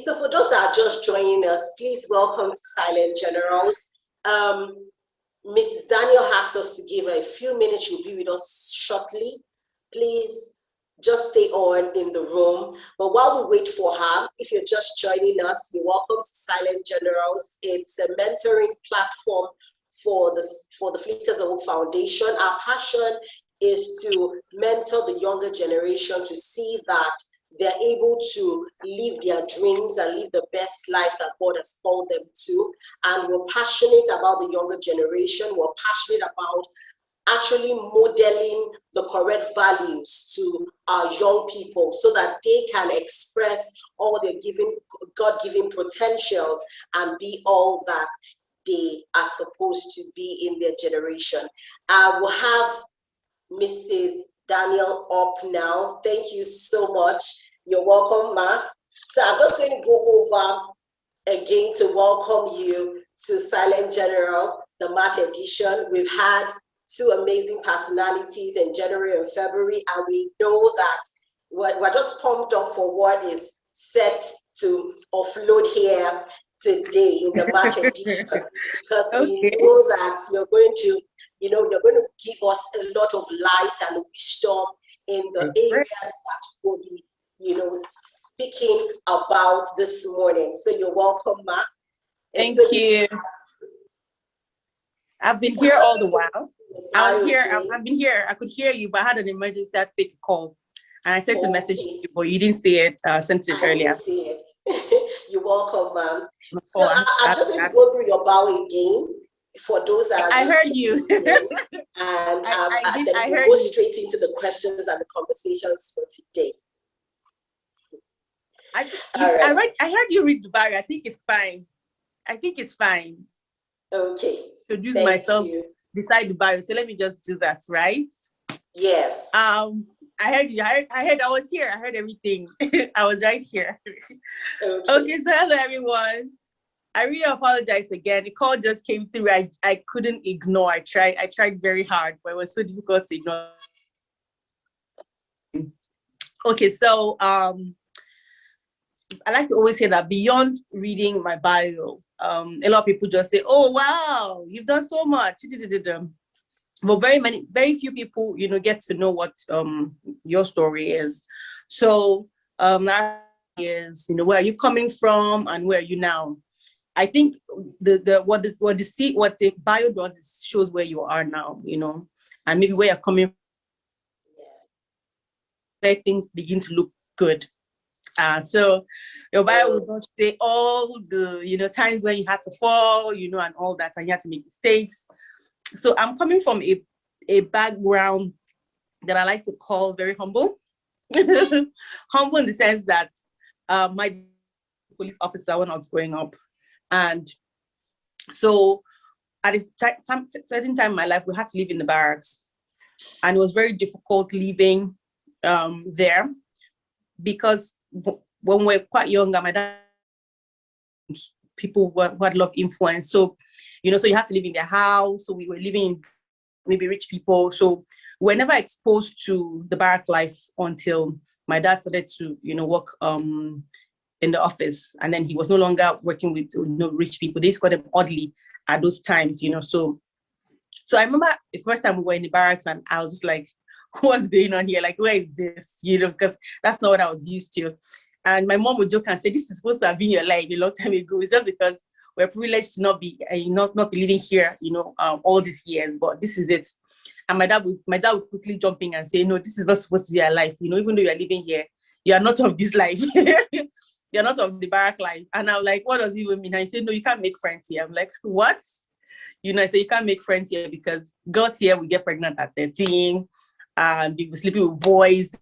so for those that are just joining us, please welcome to Silent Generals. Mrs. Daniel asks us to give her a few minutes. She'll be with us shortly. Please just stay on in the room. But while we wait for her, if you're just joining us, you're welcome to Silent Generals. It's a mentoring platform for the Flickers of Hope Foundation. Our passion is to mentor the younger generation to see that they're able to live their dreams and live the best life that God has called them to. And we're passionate about the younger generation. We're passionate about actually modeling the correct values to our young people so that they can express all their God-given potentials and be all that they are supposed to be in their generation. We'll have Mrs. Daniel up now. Thank you so much. You're welcome, Ma. So I'm just going to go over again to welcome you to Silent General, the March edition. We've had two amazing personalities in January and February, and we know that we're just pumped up for what is set to offload here today in the March edition, because we know that you're going to give us a lot of light and wisdom in the areas that we'll be, speaking about this morning. So you're welcome, Ma. Thank you. I've been here all the while. I've been here. I could hear you, but I had an emergency. I had to take a call. And I sent a message to you, but you didn't see it. Sent it earlier. Didn't see it. You're welcome, ma'am. So I'm just going to go through your bio again for those that are I heard you. And then we'll go straight into the questions and the conversations for today. I heard you read the bio. I think it's fine. Okay. Introduce myself beside the bio. So let me just do that, right? Yes. I heard you. I heard I was here. I heard everything. I was right here. Okay, so hello everyone. I really apologize again. The call just came through. I couldn't ignore. I tried very hard, but it was so difficult to ignore. Okay, so I like to always say that beyond reading my bio, a lot of people just say, "Oh wow, you've done so much." But very few people, get to know what your story is. So that is, where are you coming from and where are you now? I think what the bio does is shows where you are now, and maybe where you're coming from, where things begin to look good. So your bio will not say all the times when you had to fall, and all that, and you had to make mistakes. So I'm coming from a background that I like to call very humble. Humble in the sense that my police officer when I was growing up. And so at a certain time in my life, we had to live in the barracks. And it was very difficult living there because when we were quite younger, my dad, people who had a lot of influence. So, so you had to live in their house. So we were living in maybe rich people. So we were never exposed to the barrack life until my dad started to, work in the office. And then he was no longer working with rich people. They got them oddly at those times, So I remember the first time we were in the barracks and I was just like, what's going on here? Like, where is this? Because that's not what I was used to. And my mom would joke and say, this is supposed to have been your life a long time ago. It's just because we're privileged to not be living here, all these years, but this is it. And my dad would quickly jump in and say, no, this is not supposed to be our life. Even though you're living here, you are not of this life. You're not of the barrack life. And I'm like, what does it even mean? And he said, no, you can't make friends here. I'm like, what? I say you can't make friends here because girls here will get pregnant at 13 and they will be sleeping with boys.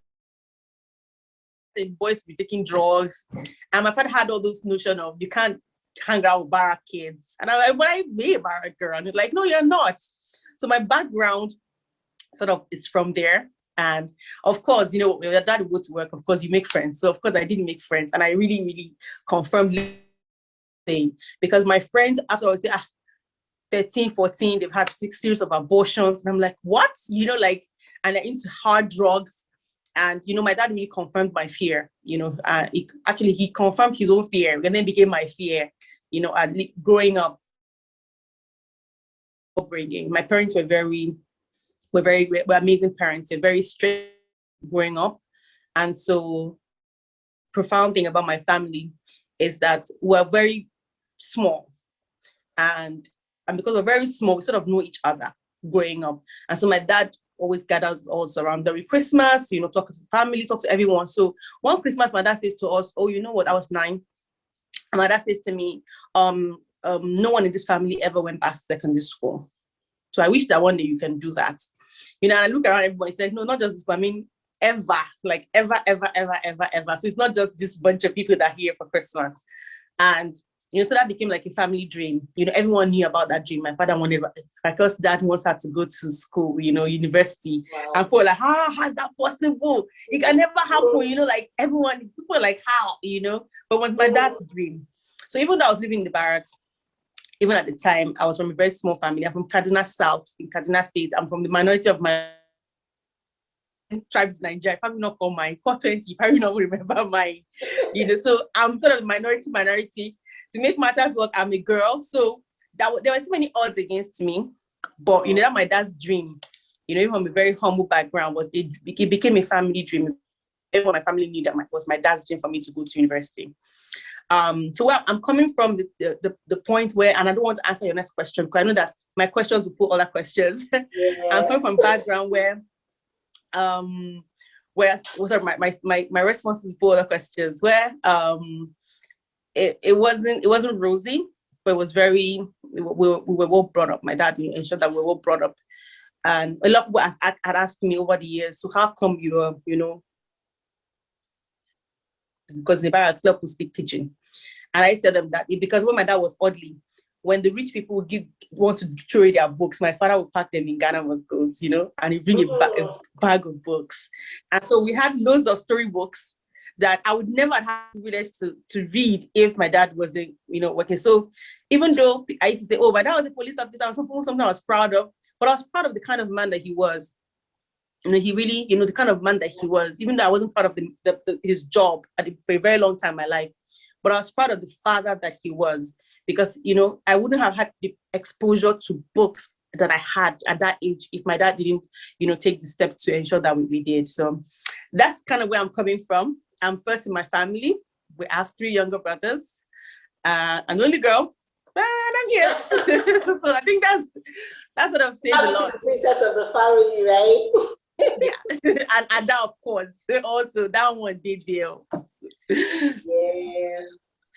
The boys will be taking drugs. And my father had all those notion of you can't hang out with barrack kids. And I'm like, but I be a barrack girl. And he's like, no, you're not. So my background sort of is from there. And of course, when your dad would go to work, of course, you make friends. So of course, I didn't make friends. And I really, really confirmed thing because my friends, after I would say, 13, 14, they've had 6 series of abortions. And I'm like, what? And they're into hard drugs. And, my dad really confirmed my fear, he confirmed his own fear and then became my fear, growing up, upbringing. My parents were amazing parents. They're very strict growing up. And so profound thing about my family is that we're very small. And because we're very small, we sort of know each other growing up. And so my dad always gathers us around during Christmas, talk to family, talk to everyone. So one Christmas, my dad says to us, oh, you know what, I was 9. And my dad says to me, no one in this family ever went back to secondary school. So I wish that one day you can do that. And I look around everybody and said, no, not just this, but I mean, ever, like ever. So it's not just this bunch of people that are here for Christmas. And, so that became like a family dream. Everyone knew about that dream. My father wanted, because dad wants her to go to school, university. Wow. And people were like, how's that possible? It can never happen, like everyone, people are like, how, but it was my dad's dream. So even though I was living in the barracks, even at the time, I was from a very small family. I'm from Kaduna South, in Kaduna State. I'm from the minority of my tribes in Nigeria. Probably not call mine, call 20, you probably not remember mine. So I'm sort of minority. To make matters work, I'm a girl. So there were so many odds against me. But that my dad's dream, even from a very humble background, it became a family dream. Everyone in my family knew that was my dad's dream for me to go to university. So where I'm coming from the point where, and I don't want to answer your next question because I know that my questions will put other questions. Yes. I'm coming from a background where my responses put other questions where it wasn't rosy, but it was we were well brought up. My dad ensured that we were well brought up, and a lot of people had asked me over the years, so how come you because the barracks club would speak pidgin. And I tell them that because when my dad was oddly, when the rich people would want to throw away their books, my father would pack them in Ghana Moscows, and he'd bring a bag of books. And so we had loads of storybooks that I would never have the privilege to read if my dad wasn't, working. So even though I used to say, oh, my dad was a police officer, or something I was proud of, but I was proud of the kind of man that he was. He really, the kind of man that he was, even though I wasn't part of his job for a very long time in my life, but I was proud of the father that he was, because, I wouldn't have had the exposure to books that I had at that age if my dad didn't, take the step to ensure that we did. So that's kind of where I'm coming from. I'm first in my family. We have 3 younger brothers. I'm the only girl, and I'm here. So I think that's sort of says a lot. The princess of the family, right? Yeah, and that of course also that one did deal. Yeah.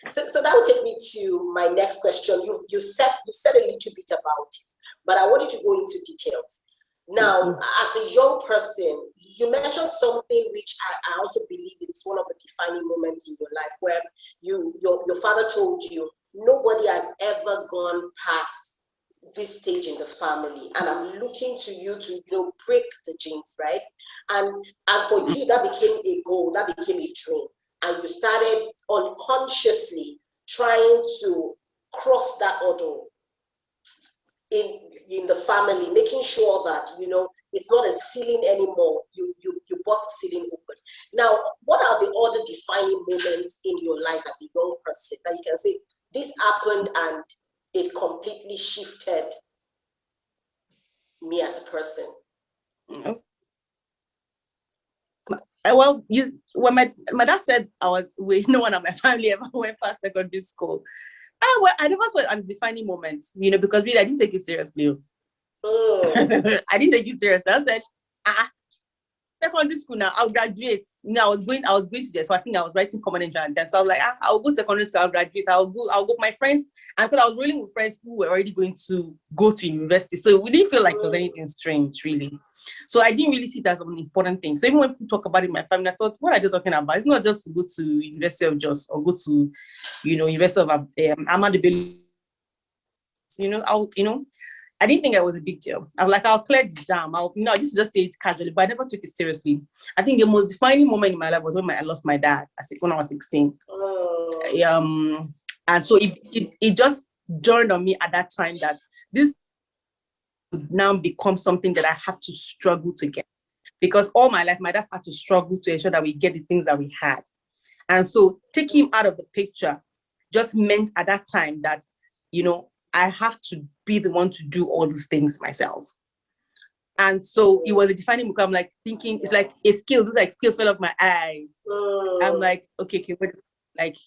So that will take me to my next question. You said a little bit about it, but I want you to go into details. Now, as a young person, you mentioned something which I also believe it's one of the defining moments in your life, where your father told you nobody has ever gone past this stage in the family, and I'm looking to you to break the jinx, right? And for you, that became a goal, that became a dream, and you started unconsciously trying to cross that hurdle in the family, making sure that it's not a ceiling anymore. You bust the ceiling open. Now, what are the other defining moments in your life as a young person that you can say this happened and it completely shifted me as a person? Well, when my dad said I was with no one in my family ever went past secondary school. I never saw it as defining moments, because really I didn't take it seriously. I didn't take it seriously. I said, secondary school now, I'll graduate. I was going to there. So I think I was writing common entrance. So I was like, I'll go to secondary school, I'll graduate, I'll go with my friends. And because I was rolling with friends who were already going to go to university. So we didn't feel like there was anything strange, really. So I didn't really see that as an important thing. So even when people talk about it in my family, I thought, what are they talking about? It's not just to go to University of Jos or go to, University of Ahmadu Bello. I didn't think it was a big deal. I was like, I'll clear the jam. I just say it casually, but I never took it seriously. I think the most defining moment in my life was when I lost my dad when I was 16. And so it just dawned on me at that time that this would now become something that I have to struggle to get. because all my life, my dad had to struggle to ensure that we get the things that we had. And so taking him out of the picture just meant at that time that, I have to be the one to do all these things myself. And so it was a defining moment. I'm like thinking, it's like a skill. This like skill fell off my eye. I'm like, okay, like,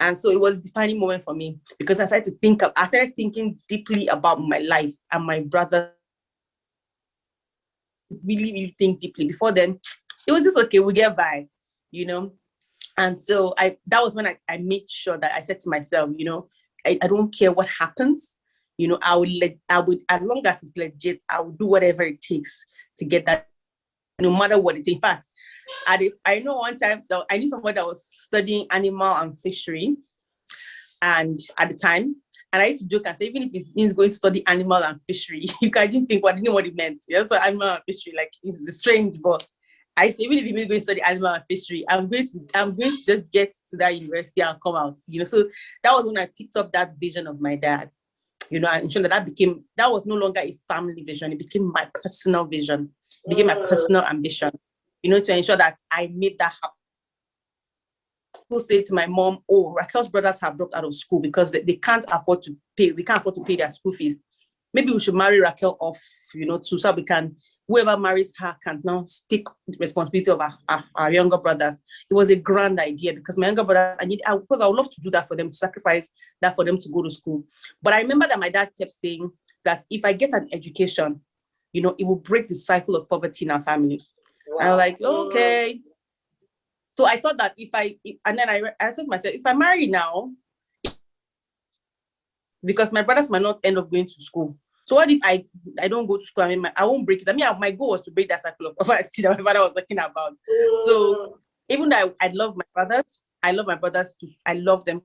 and so it was a defining moment for me because I started thinking deeply about my life and my brother. Really, really think deeply. Before then, it was just okay, we get by, And so that was when I made sure that I said to myself, I don't care what happens. I would, as long as it's legit, I would do whatever it takes to get that, no matter what it is. In fact, I know one time that I knew someone that was studying animal and fishery, and at the time, and I used to joke and say, even if it means going to study animal and fishery, I didn't think what it meant. So animal and fishery, like it's strange, but I say, even if it means going to study animal and fishery, I'm going to just get to that university and come out. So that was when I picked up that vision of my dad. And ensured that was no longer a family vision. It became my personal vision. It became my personal ambition, to ensure that I made that happen. People say to my mom, oh, Raquel's brothers have dropped out of school because they can't afford to pay. We can't afford to pay their school fees. Maybe we should marry Raquel off, so we can, whoever marries her can now take responsibility of our younger brothers. It was a grand idea because my younger brothers, because I would love to do that for them, to sacrifice that for them to go to school. But I remember that my dad kept saying that if I get an education, it will break the cycle of poverty in our family. Wow. I was like, okay. So I thought that and then I said to myself, if I marry now, because my brothers might not end up going to school. So what if I don't go to school? I won't break it. My goal was to break that cycle of poverty that my father was talking about. So even though I love my brothers, too. I love them.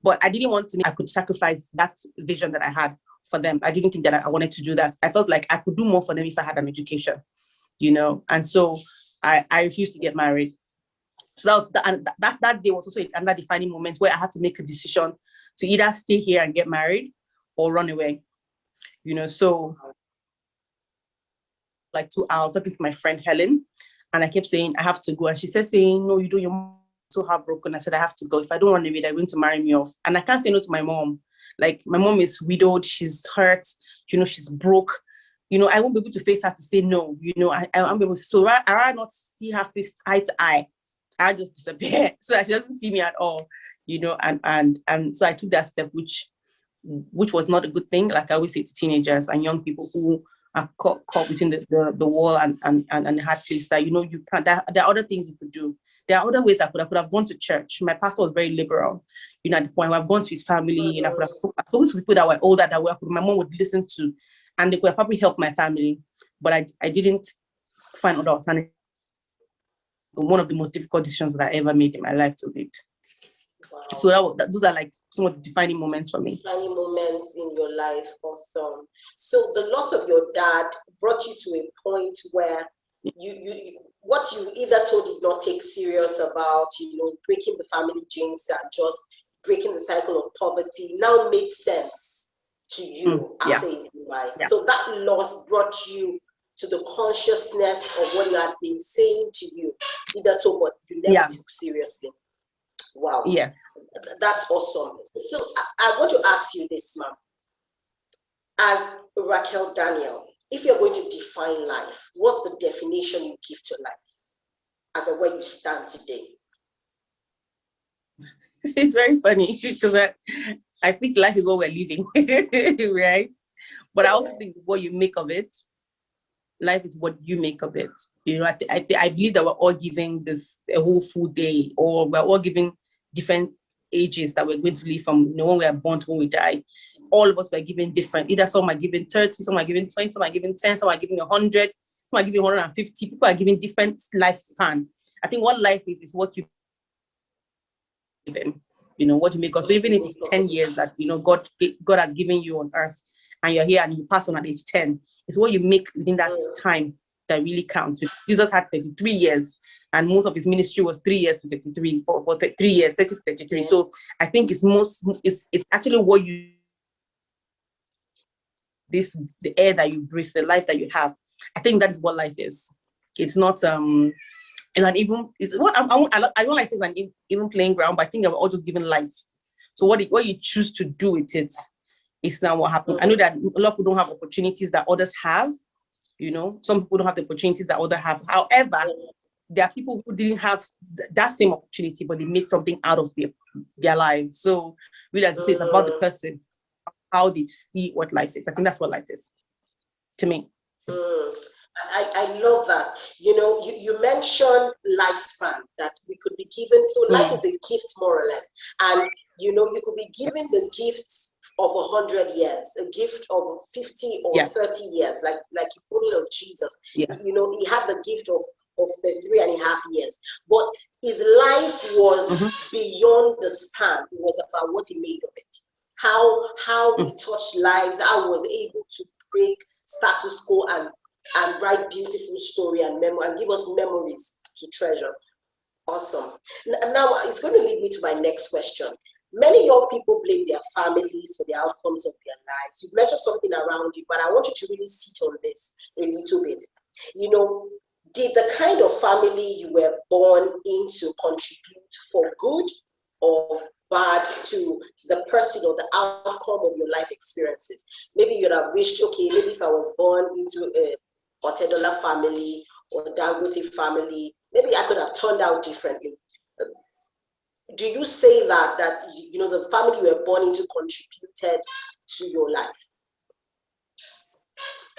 But I didn't want to, I could sacrifice that vision that I had for them. I didn't think that I wanted to do that. I felt like I could do more for them if I had an education, and so I refused to get married. So that day was also another defining moment where I had to make a decision to either stay here and get married or run away, so like 2 hours talking to my friend Helen, and I kept saying, I have to go. And she said, no, you don't, you're so heartbroken. I said, I have to go. If I don't run away, they're going to marry me off. And I can't say no to my mom. Like, my mom is widowed, she's hurt, she's broke. I won't be able to face her to say no. I won't be able to. So I rather not see her face eye to eye. I just disappear so that she doesn't see me at all. And so I took that step, which was not a good thing. Like I always say to teenagers and young people who are caught between the wall and the hard place, that you can't. There are other things you could do. There are other ways I could have gone to church. My pastor was very liberal, at the point where I've gone to his family, and I could have spoken to people that were older, that my mom would listen to, and they could have probably helped my family. But I didn't find other alternatives. One of the most difficult decisions that I ever made in my life to date. Wow. So those are like some of the defining moments for me. Defining moments in your life, awesome. So the loss of your dad brought you to a point where you what you either told did not take serious about, breaking the family jinx and just breaking the cycle of poverty now made sense to you after his demise. Yeah. So that loss brought you to the consciousness of what he had been saying to you, either to what you never took seriously. Wow. Yes. That's awesome. So I want to ask you this, ma'am. As Raquel Daniel, if you're going to define life, what's the definition you give to life as of where you stand today? It's very funny because I think life is what we're living, right? But I also think it's what you make of it. Life is what you make of it. I believe that we're all given a whole full day, or we're all given different ages that we're going to live from, when we are born to when we die. All of us were given different. Either some are given 30, some are given 20, some are given 10, some are given 100, some are given 150. People are given different lifespan. I think what life is what you give them, what you make of. So even if it's 10 years that, God has given you on earth, and you're here and you pass on at age 10, it's what you make within that time that really counts. Jesus had 33 years, and most of his ministry was 3 years to 33, for 3 years, 30 to 33. So I think it's actually what you the air that you breathe, the life that you have. I think that is what life is. It's not it's what I don't like to say it's an even playing ground, but I think we're all just given life. So what you choose to do with it is now what happens. I know that a lot of people don't have opportunities that others have. Some people don't have the opportunities that others have. However, there are people who didn't have that same opportunity, but they made something out of their lives. So really, as you say, it's about the person, how they see what life is. I think that's what life is to me. I love that. You mentioned lifespan, that we could be given. So life is a gift, more or less. And, you could be given the gift of 100 years, a gift of 50 or 30 years, like you put it on Jesus. Yeah. He had the gift of 3.5 years. But his life was beyond the span. It was about what he made of it. How he touched lives, how he was able to break status quo and write beautiful story and give us memories to treasure. Awesome. Now it's going to lead me to my next question. Many young people blame their families for the outcomes of their lives. You've mentioned something around it, but I want you to really sit on this a little bit. Did the kind of family you were born into contribute for good or bad to the person or the outcome of your life experiences? Maybe you'd have wished, okay, maybe if I was born into a Otedola family or Dangote family, maybe I could have turned out differently. Do you say that the family you were born into contributed to your life?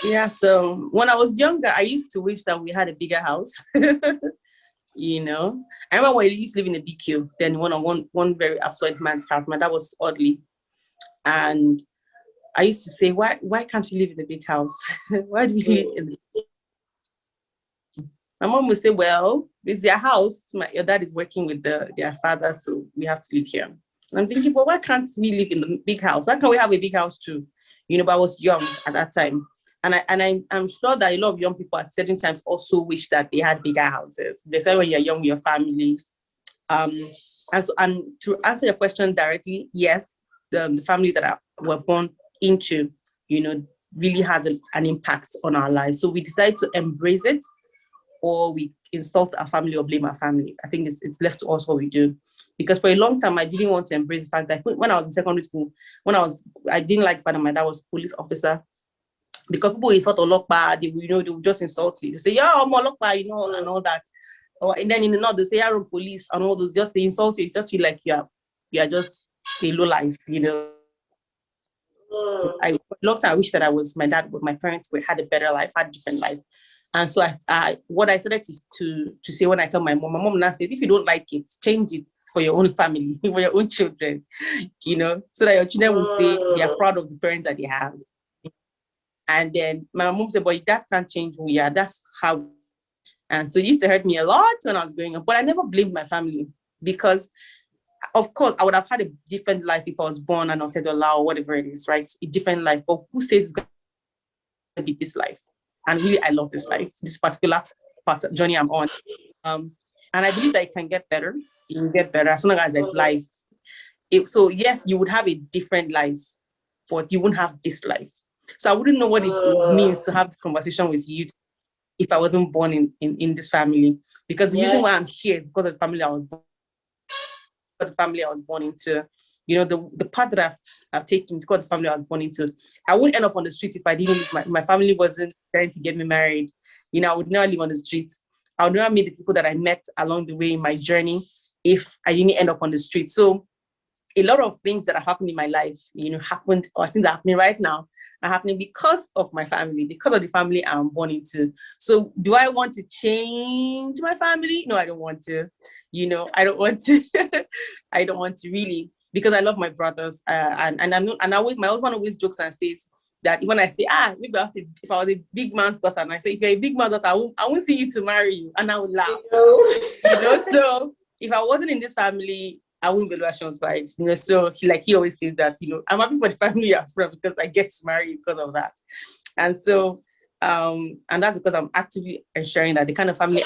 Yeah, so when I was younger, I used to wish that we had a bigger house. I remember when I used to live in a BQ, then one very affluent man's house. My dad was oddly. And I used to say, why can't we live in a big house? Why do we live in My mom would say, well, it's their house. Your dad is working with their father, so we have to live here. And I'm thinking, well, why can't we live in the big house? Why can't we have a big house too? But I was young at that time. And I'm sure that a lot of young people at certain times also wish that they had bigger houses. They say when you're young, with your family. And to answer your question directly, yes, the family that we're born into, really has an impact on our lives. So we decide to embrace it, or we insult our family or blame our families. I think it's left to us what we do. Because for a long time, I didn't want to embrace the fact that when I was in secondary school, I didn't like the fact that my dad was a police officer. Because people insult Olokpa, they will just insult you. They say, yeah, I'm Olokpa, and all that. And then in the north, they say, you're police, and all those, just they insult you. You just feel like you are just a low life, For a long time, I wish that my parents had a better life, had a different life. And so what I started to say when I tell my mom now says, if you don't like it, change it for your own family, for your own children, so that your children will stay, they are proud of the parents that they have. And then my mom said, but that can't change who we are. That's how. And so it used to hurt me a lot when I was growing up. But I never blamed my family because, of course, I would have had a different life if I was born an Otedola or whatever it is, right? A different life. But who says it's going to be this life? And really, I love this life, this particular journey I'm on. And I believe that it can get better. It will get better as long as there's life. So yes, you would have a different life, but you wouldn't have this life. So I wouldn't know what it means to have this conversation with you if I wasn't born in this family. Because the reason why I'm here is because of the family I was born into. The path that I've taken to call the family I was born into. I wouldn't end up on the street if I didn't live, my family wasn't trying to get me married. I would never live on the streets. I would never meet the people that I met along the way in my journey if I didn't end up on the street. So a lot of things that are happening in my life, happened, or things that are happening right now, are happening because of my family, because of the family I'm born into. So do I want to change my family? No, I don't want to. I don't want to. I don't want to really, because I love my brothers. And my husband always jokes and says that when I say, maybe if I was a big man's daughter, and I say, if you're a big man's daughter, I won't see you to marry you. And I would laugh. So if I wasn't in this family, I wouldn't be Oluwaseun's wives, so he always says that, I'm happy for the family I'm from because I get married because of that. And so, and that's because I'm actively ensuring that the kind of family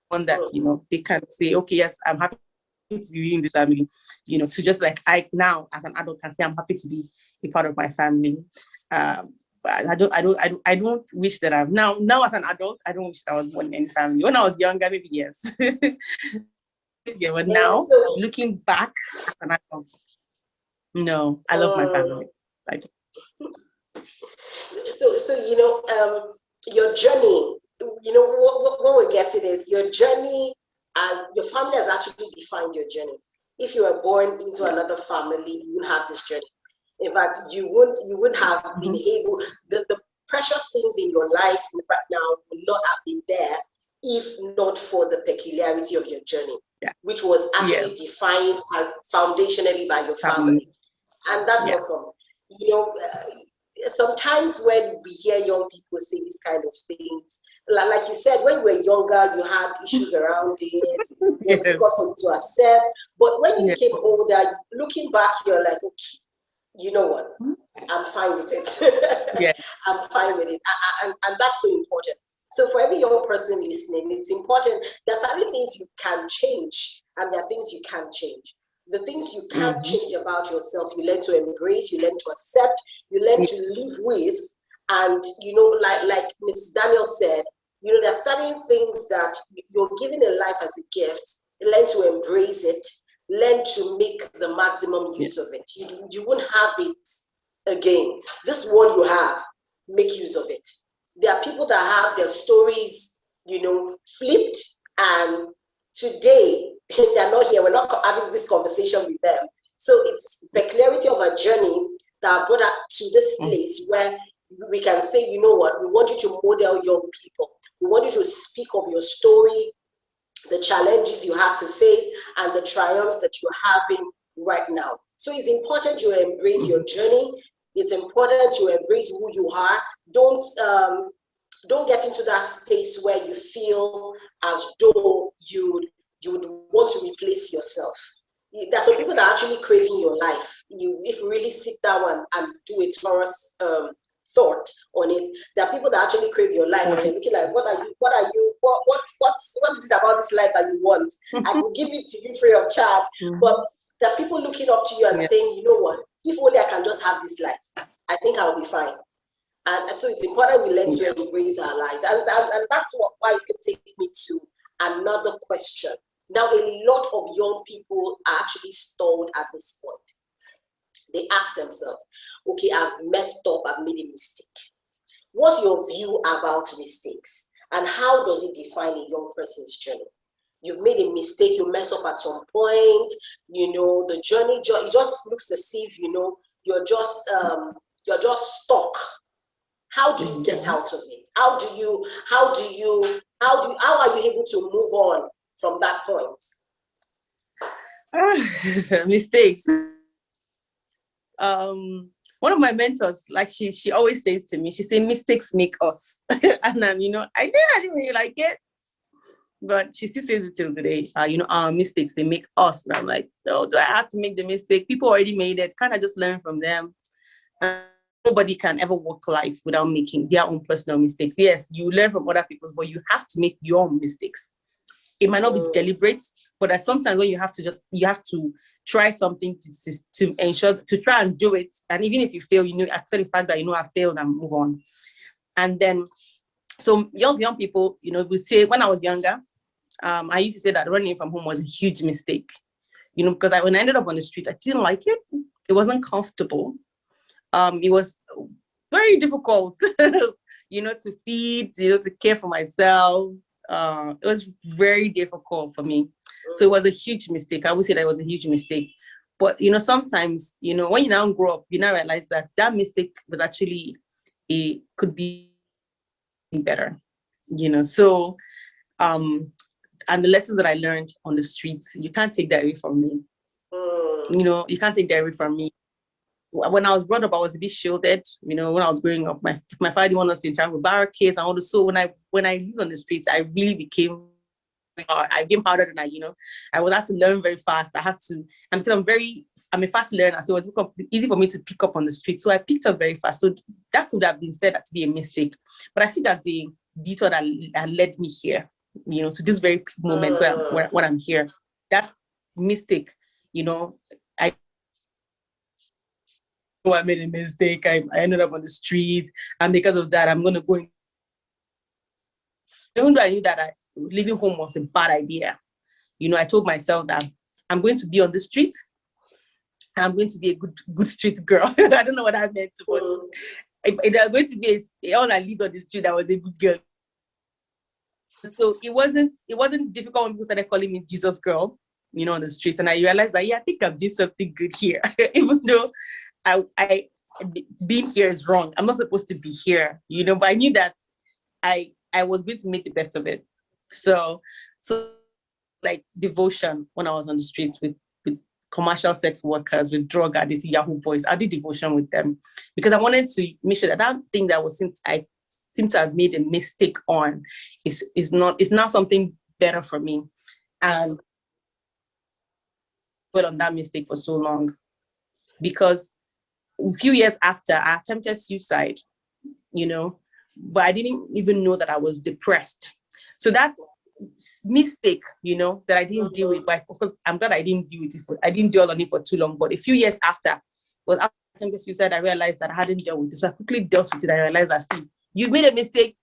one that, they can say, okay, yes, I'm happy to be in this family, to just like I now as an adult can say I'm happy to be a part of my family. But I don't wish that I'm now as an adult. I don't wish that I was born in any family. When I was younger, maybe yes. Yeah, but now looking back as an adult, no, I love my family. I do. So your journey, what we're getting is your journey, and your family has actually defined your journey. If you were born into another family, you wouldn't have this journey. In fact, you wouldn't have been able, the precious things in your life right now would not have been there if not for the peculiarity of your journey, which was actually defined foundationally by your family. And that's awesome. Sometimes when we hear young people say these kind of things, like you said, when you were younger, you had issues around it. It was difficult for you to accept. But when you became older, looking back, you're like, okay, you know what? I'm fine with it. I'm fine with it. And that's so important. So for every young person listening, it's important. There are certain things you can change, and there are things you can't change. The things you can't change about yourself, you learn to embrace, you learn to accept, you learn to live with. And, like Mrs. Daniel said, there are certain things that you're given in life as a gift. Learn to embrace it, learn to make the maximum use of it. You won't have it again. This one you have, make use of it. There are people that have their stories, flipped, and today they're not here. We're not having this conversation with them. So it's the peculiarity of a journey that brought us to this place where we can say, you know what, we want you to model young people. We want you to speak of your story, the challenges you had to face, and the triumphs that you're having right now. So it's important you embrace your journey. It's important you embrace who you are. Don't get into that space where you feel as though you would want to replace yourself. There's some people that are actually craving your life. If you really sit down and do a thorough thought on it, there are people that actually crave your life, and they're looking like, what is it about this life that you want? I can give it to you free of charge. But there are people looking up to you and saying, you know what, if only I can just have this life, I think I'll be fine. And so it's important we learn to embrace our lives. And that's why it's going to take me to another question. Now, a lot of young people are actually stalled at this point. They ask themselves, okay, I've messed up, I've made a mistake. What's your view about mistakes? And how does it define a young person's journey? You've made a mistake, you mess up at some point, the journey, it just looks as if, you're just stuck. How do you get out of it? How are you able to move on from that point? Mistakes. One of my mentors, like she always says to me, she said, mistakes make us. And then, I didn't really like it, but she still says it till today. Our mistakes, they make us. And I'm like, no, do I have to make the mistake? People already made it. Can't I just learn from them? Nobody can ever walk life without making their own personal mistakes. Yes, you learn from other people's, but you have to make your own mistakes. It might not be deliberate, but there's sometimes when you have to try something to ensure, to try and do it. And even if you fail, accept the fact that I failed and move on. And then, so young people, would say, when I was younger, I used to say that running from home was a huge mistake, because when I ended up on the street, I didn't like it. It wasn't comfortable. It was very difficult, to feed, to care for myself. It was very difficult for me. So it was a huge mistake. I would say that it was a huge mistake. But, sometimes, when you now grow up, you now realize that mistake was actually, it could be better, So, and the lessons that I learned on the streets, you can't take that away from me. You can't take that away from me. When I was brought up, I was a bit shielded. When I was growing up, my father didn't want us to interact with barricades and all this. So when I lived on the streets, I really became harder than I was had to learn very fast. I have to, and because I'm a fast learner, so it was easy for me to pick up on the street. So I picked up very fast. So that could have been said to be a mistake, but I see that as a detour that led me here, to this very moment where I'm here. That mistake, I made a mistake. I ended up on the street, and because of that, I'm going to go. Even though I knew that leaving home was a bad idea, I told myself that I'm going to be on the street. I'm going to be a good street girl. I don't know what that meant, but if I'm going to be all I lived on the street, I was a good girl. So it wasn't difficult when people started calling me Jesus girl, on the streets, and I realized that I think I'm doing something good here, even though I being here is wrong. I'm not supposed to be here, but I knew that I was going to make the best of it. So like devotion when I was on the streets with commercial sex workers, with drug addicts, Yahoo boys. I did devotion with them because I wanted to make sure that thing that I seem to have made a mistake on is now something better for me. And put on that mistake for so long, because a few years after I attempted suicide, but I didn't even know that I was depressed. So that's mistake, that I didn't deal with. But of course, I'm glad I didn't deal with it. I didn't dwell on it for too long. But a few years after attempted suicide, I realized that I hadn't dealt with it. So I quickly dealt with it. I realized that, see, you've made a mistake.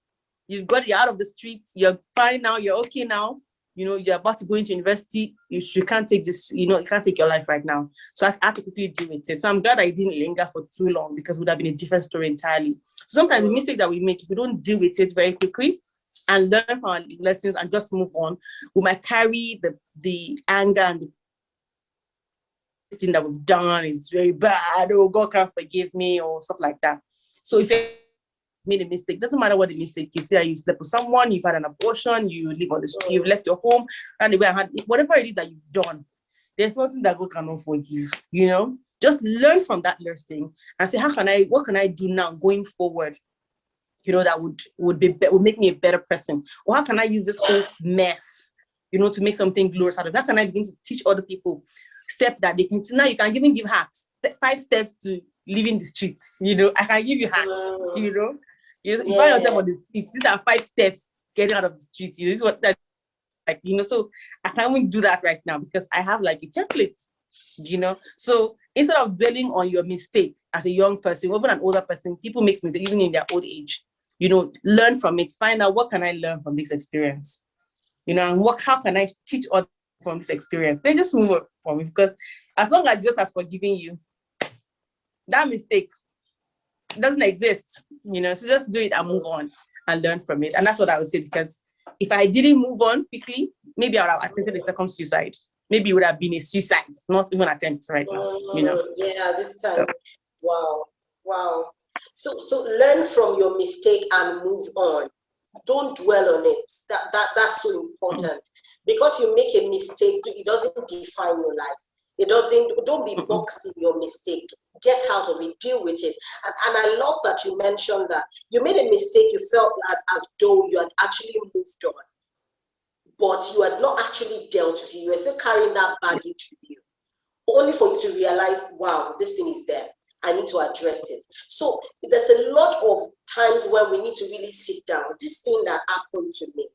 You've got it out of the streets. You're fine now. You're okay now. You're about to go into university. You can't take this, you can't take your life right now. So I had to quickly deal with it. So I'm glad I didn't linger for too long, because it would have been a different story entirely. So sometimes the mistake that we make, if we don't deal with it very quickly and learn from our lessons and just move on, we might carry the anger and the thing that we've done is very bad. Oh, God can't forgive me, or stuff like that. So if you made a mistake, doesn't matter what the mistake is. Say you slept with someone, you've had an abortion, you live on the street, you've left your home, and whatever it is that you've done, there's nothing that God cannot forgive. Just learn from that lesson and say, what can I do now going forward? That would make me a better person. Or how can I use this whole mess, to make something glorious out of it? How can I begin to teach other people steps that they can? So now you can even give hacks, 5 steps to living the streets. I can give you hacks. You find yourself on the street. These are 5 steps getting out of the street. This is what that so I can't even do that right now because I have like a template. So instead of dwelling on your mistake as a young person, or even an older person, people make mistakes even in their old age. Learn from it. Find out, what can I learn from this experience? And how can I teach others from this experience? Then just move on from it, because as long as Jesus has forgiven you, that mistake doesn't exist. So just do it and move on and learn from it. And that's what I would say, because if I didn't move on quickly, maybe I would have attempted a second suicide. Maybe it would have been a suicide, not even attempt right now. Yeah, this time. Wow. So learn from your mistake and move on. Don't dwell on it. That's so important. Because you make a mistake, it doesn't define your life. Don't be boxed in your mistake. Get out of it, deal with it. And I love that you mentioned that you made a mistake, you felt as though you had actually moved on, but you had not actually dealt with it. You were still carrying that baggage with you, only for you to realize, wow, this thing is there. I need to address it. So there's a lot of times when we need to really sit down. This thing that happened to me,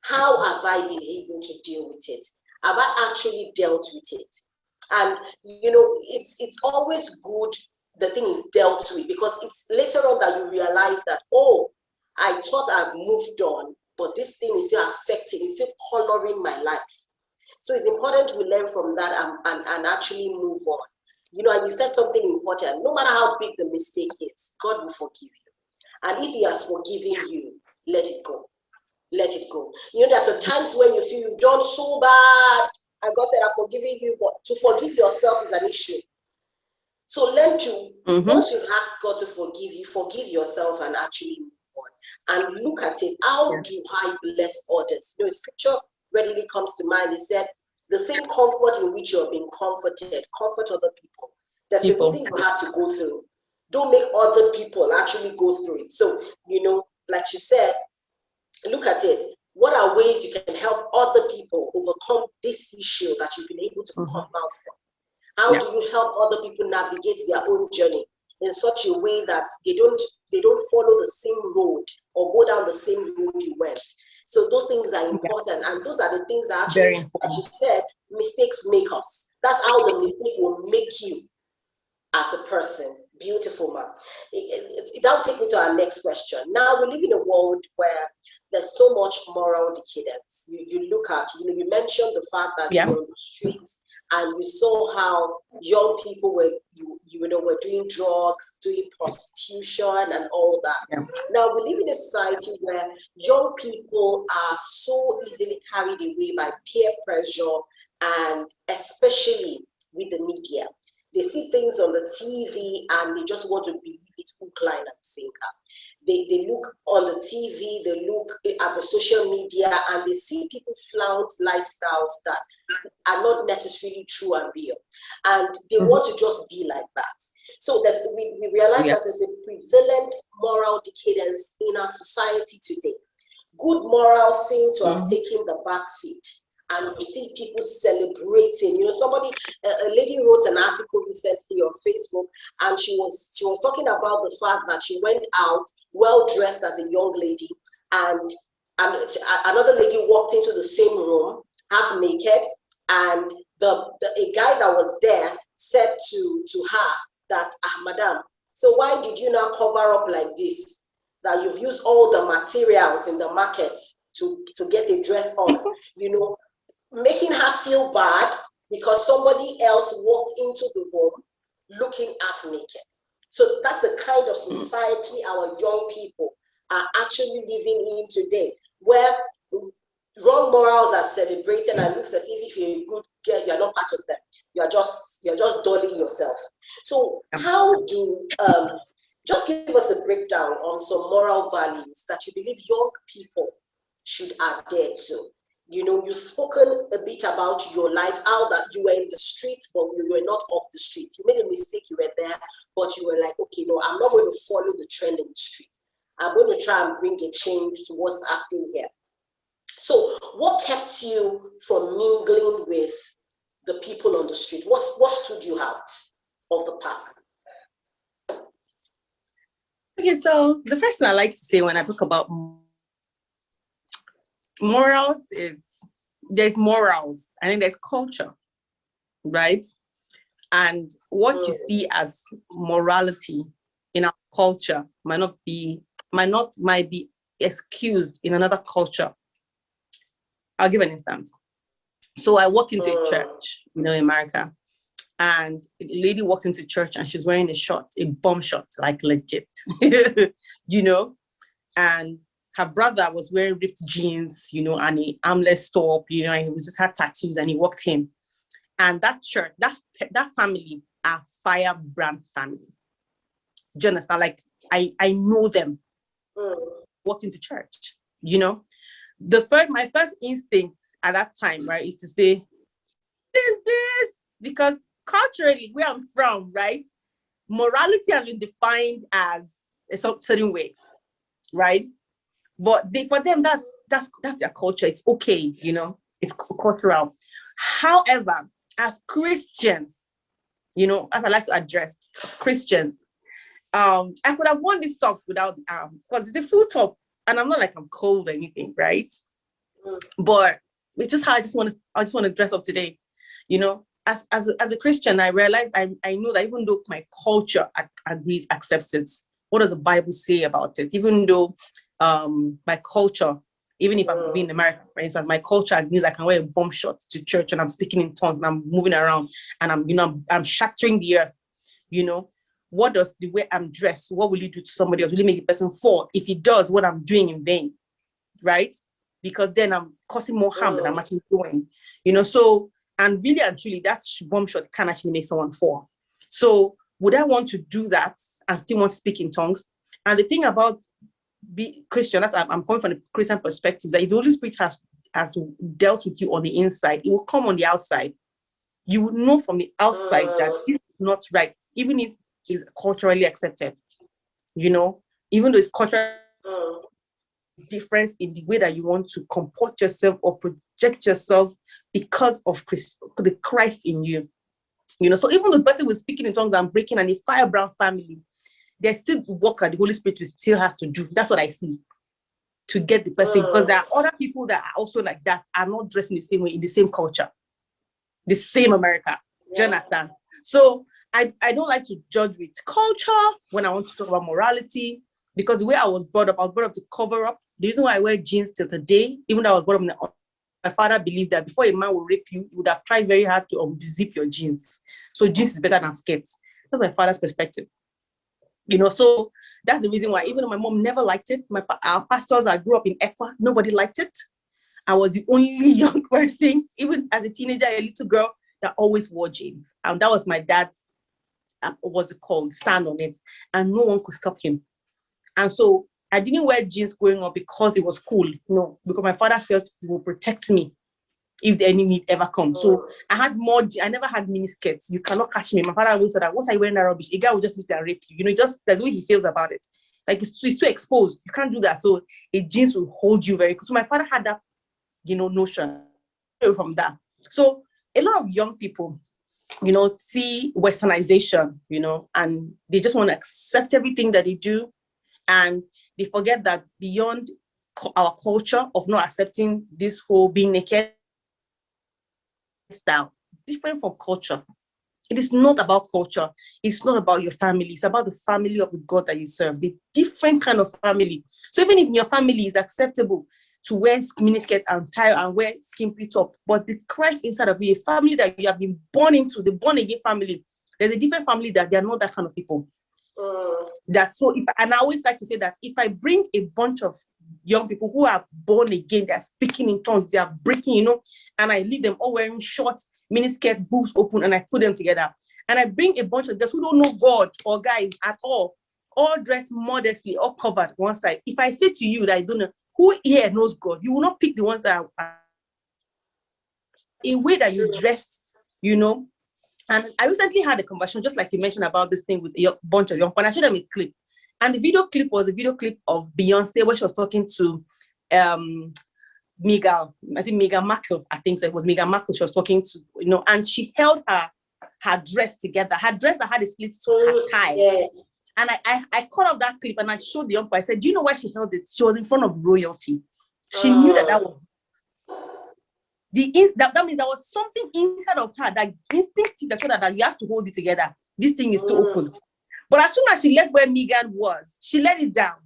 how have I been able to deal with it? Have I actually dealt with it? And it's always good the thing is dealt with, because it's later on that you realize that, oh, I thought I've moved on, but this thing is still affecting, it's still coloring my life. So it's important we learn from that and actually move on. And you said something important. No matter how big the mistake is, God will forgive you. And if He has forgiven you, let it go. Let it go. There's some times when you feel you've done so bad, and God said, I've forgiven you, but to forgive yourself is an issue. So learn to, once you've asked God to forgive yourself and actually move on. And look at it. How do I bless others? Scripture readily comes to mind. It said, the same comfort in which you're being comforted, comfort other people. There's a reason you have to go through. Don't make other people actually go through it. So, like you said, look at it. What are ways you can help other people overcome this issue that you've been able to come out from? How do you help other people navigate their own journey in such a way that they don't follow the same road or go down the same road you went? So those things are important, and those are the things that actually, as you said, mistakes make us. That's how the mistake will make you as a person. Beautiful, man. That'll take me to our next question. Now, we live in a world where there's so much moral decadence. You look at, you mentioned the fact that you were on the streets and you saw how young people were, were doing drugs, doing prostitution and all that. Yeah. Now, we live in a society where young people are so easily carried away by peer pressure, and especially with the media. They see things on the TV and they just want to believe it hook, line, and sinker. They look on the TV, they look at the social media, and they see people flaunt lifestyles that are not necessarily true and real. And they want to just be like that. So we realize that there's a prevalent moral decadence in our society today. Good morals seem to have taken the back seat. And you see people celebrating. A lady wrote an article recently on Facebook, and she was talking about the fact that she went out well dressed as a young lady, and another lady walked into the same room half naked, and a guy that was there said to her that, madam, so why did you not cover up like this? That you've used all the materials in the market to get a dress on, making her feel bad because somebody else walked into the room looking half naked. So that's the kind of society our young people are actually living in today, where wrong morals are celebrated and looks as if you're a good girl, you're not part of them. You're just dulling yourself. So how do just give us a breakdown on some moral values that you believe young people should adhere to? You've spoken a bit about your life, how that you were in the streets, but you were not off the street. You made a mistake, you were there, but you were like, okay, no, I'm not going to follow the trend in the street. I'm going to try and bring a change to what's happening here. So what kept you from mingling with the people on the street? What stood you out of the pack? Okay, so the first thing I like to say when I talk about morals, there's morals, and then there's culture, right? And what you see as morality in our culture might be excused in another culture. I'll give an instance. So I walk into a church, in America, and a lady walked into church and she's wearing a bomb shot, like legit, and her brother was wearing ripped jeans, and an armless top, and he was just had tattoos, and he walked in. And that church, that family are firebrand family. Do you understand? Like, I know them. Walked into church, my first instinct at that time, right, is to say, this, because culturally, where I'm from, right, morality has been defined as a certain way, right? But for them, that's their culture. It's okay, it's cultural. However, as Christians, as I like to address, as Christians, I could have won this talk without the arm, because it's a full top, and I'm not like I'm cold or anything, right? But it's just how I just want to dress up today, As a Christian, I realized I know that even though my culture agrees, accepts it, what does the Bible say about it? Even though my culture, even if I'm in America, for instance, my culture means I can wear a bomb shot to church and I'm speaking in tongues and I'm moving around and I'm shattering the earth. What does the way I'm dressed, what will you do to somebody else? Will you make the person fall? If it does, what I'm doing in vain, right? Because then I'm causing more harm than I'm actually doing. So, and really and truly, that bomb shot can actually make someone fall. So would I want to do that and still want to speak in tongues? And the thing about be Christian, I'm coming from the Christian perspective, that if the Holy Spirit has dealt with you on the inside, it will come on the outside. You will know from the outside that this is not right, even if it's culturally accepted. Even though it's cultural difference in the way that you want to comport yourself or project yourself because of the Christ in you. So even the person who's speaking in tongues and breaking and a firebrand family, there's still work that the Holy Spirit still has to do. That's what I see, to get the person, because there are other people that are also like that, are not dressed in the same way, in the same culture. the same America. Do you understand? So I don't like to judge with culture when I want to talk about morality, because the way I was brought up to cover up. The reason why I wear jeans till today, even though I was brought up my father believed that before a man will rape you, he would have tried very hard to unzip your jeans. So jeans is better than skirts. That's my father's perspective. So that's the reason why, even though my mom never liked it, our pastors, I grew up in Ekwa, nobody liked it. I was the only young person, even as a teenager, a little girl, that always wore jeans. And that was my dad's, what's it called, stand on it. And no one could stop him. And so I didn't wear jeans growing up because it was cool. No, because my father felt he will protect me if the enemy ever comes. So I never had mini skirts. You cannot catch me. My father always said that, what are you wearing that rubbish? A guy will just meet and rape you. Just that's the way he feels about it. Like it's too exposed. You can't do that. So a jeans will hold you very good. So my father had that, notion from that. So a lot of young people, see westernization, and they just want to accept everything that they do. And they forget that beyond our culture of not accepting this whole being naked style, different from culture. It is not about culture. It's not about your family. It's about the family of the God that you serve, the different kind of family. So even if your family is acceptable to wear miniskirt and tie and wear skimpy top, but the Christ inside of you, a family that you have been born into, the born again family, there's a different family that they are not that kind of people. And I always like to say that if I bring a bunch of young people who are born again, they're speaking in tongues, they are breaking, and I leave them all wearing short miniskirt, boobs open, and I put them together. And I bring a bunch of girls who don't know God or guys at all dressed modestly, all covered one side. If I say to you that I don't know who here knows God, you will not pick the ones that are a way that you dressed, And I recently had a conversation, just like you mentioned, about this thing with a bunch of young people. I showed them a clip. And the video clip was a video clip of Beyonce, where she was talking to Meghan Markle, I think so. It was Meghan Markle she was talking to, and she held her dress together. Her dress that had a slit to her thigh. Yeah. And I cut off that clip and I showed the young people. I said, do you know why she held it? She was in front of royalty. She knew that was that means there was something inside of her that instinctive that showed her that you have to hold it together. This thing is too open. But as soon as she left where Meghan was, she let it down,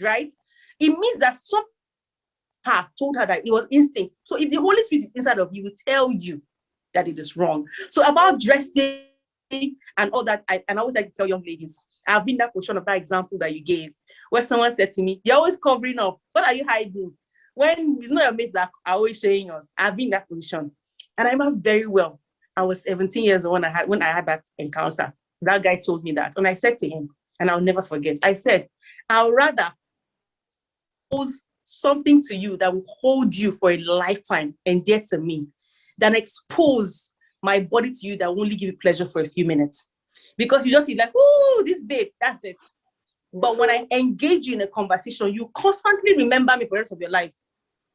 right? It means that something told her that it was instinct. So if the Holy Spirit is inside of you, will tell you that it is wrong. So about dressing and all that, I always like to tell young ladies, I've been in that position of that example that you gave, where someone said to me, you're always covering up. What are you hiding? When it's not your mates that are always showing us. I've been in that position. And I remember very well, I was 17 years old when I had that encounter. That guy told me that. And I said to him, and I'll never forget, I said, I'll rather pose something to you that will hold you for a lifetime and get to me than expose my body to you that will only give you pleasure for a few minutes. Because you just see like, oh, this babe, that's it. But when I engage you in a conversation, you constantly remember me for the rest of your life.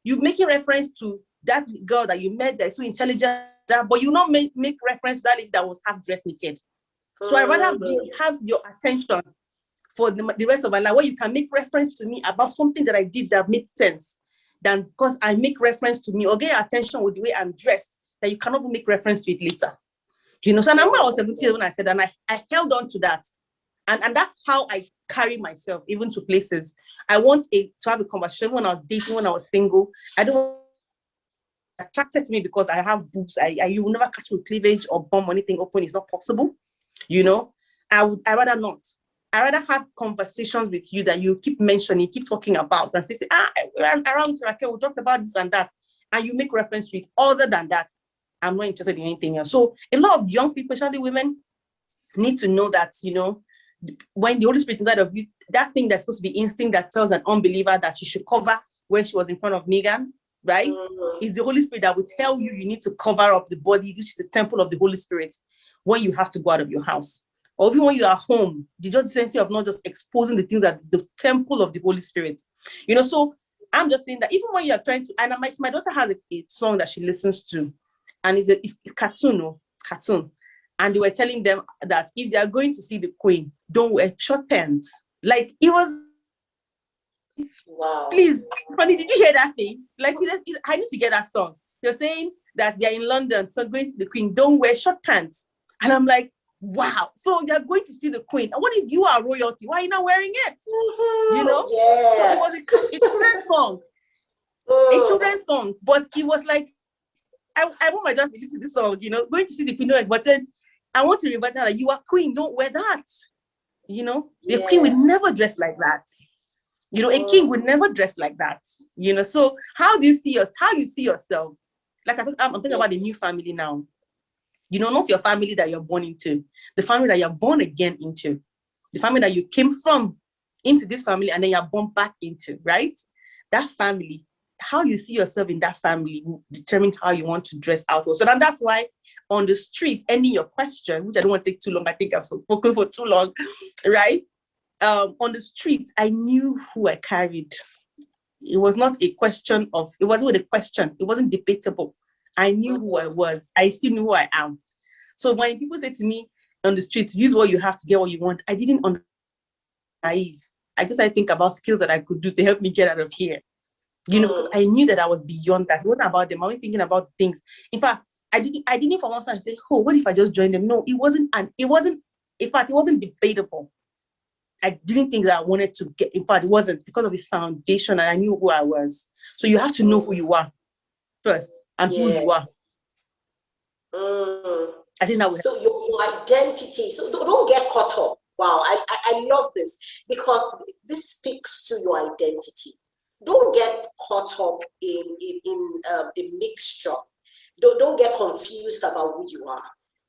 You making reference to that girl that you met that's so intelligent, but you not make reference to that lady that was half dressed naked. So I rather have your attention for the rest of my life, where you can make reference to me about something that I did that made sense, than because I make reference to me or get your attention with the way I'm dressed that you cannot make reference to it later. So I remember I was 17 years when I said that, and I held on to that. And that's how I carry myself, even to places. I want to have a conversation when I was dating, when I was single. I don't attracted to me because I have boobs. You will never catch me with cleavage or bum or anything open. It's not possible. I rather not. I rather have conversations with you that you keep mentioning, keep talking about, and say, around Raquel, we talked about this and that, and you make reference to it. Other than that, I'm not interested in anything else. So a lot of young people, especially women, need to know that, when the Holy Spirit is inside of you, that thing that's supposed to be instinct that tells an unbeliever that she should cover when she was in front of Meghan, right? Is the Holy Spirit that will tell you need to cover up the body, which is the temple of the Holy Spirit, when you have to go out of your house. Or even when you are home, the decency of not just exposing the things that is the temple of the Holy Spirit. So I'm just saying that even when you are trying to, and my daughter has a song that she listens to, and it's cartoon. And they were telling them that if they are going to see the Queen, don't wear short pants. Like, it was, wow. Please, honey, did you hear that thing? Like, I need to get that song. You're saying, that they're in London, so going to the Queen, don't wear short pants. And I'm like, wow. So you're going to see the Queen. And what if you are royalty? Why are you not wearing it? You know? Yes. So it was a children's song. A children's song. But it was like, I want my dad to listen to this song, you know, going to see the Queen, but then I want to remind her that you are Queen, don't wear that. You know, the Queen would never dress like that. You know, a king would never dress like that. You know, so how you see yourself? Like I'm thinking about the new family now. You know, not your family that you're born into, the family that you're born again into, the family that you came from into this family and then you're born back into, right? That family, how you see yourself in that family will determine how you want to dress outward. So that's why on the street, ending your question, which I don't want to take too long, I think I've spoken for too long, right? On the street, I knew who I carried. It was not a question of, it wasn't a question. It wasn't debatable. I knew who I was. I still knew who I am. So when people say to me on the street, use what you have to get what you want, I didn't understand. I just think about skills that I could do to help me get out of here. You know, because I knew that I was beyond that. It wasn't about them. I was thinking about things. In fact, I didn't for one second say, oh, what if I just join them? No, it wasn't, in fact, it wasn't debatable. I didn't think that I wanted to get, in fact, it wasn't because of the foundation and I knew who I was. So you have to know who you are first and whose you are. I think that was so your identity. So don't get caught up. Wow, I love this because this speaks to your identity. Don't get caught up in a mixture. Don't get confused about who you are.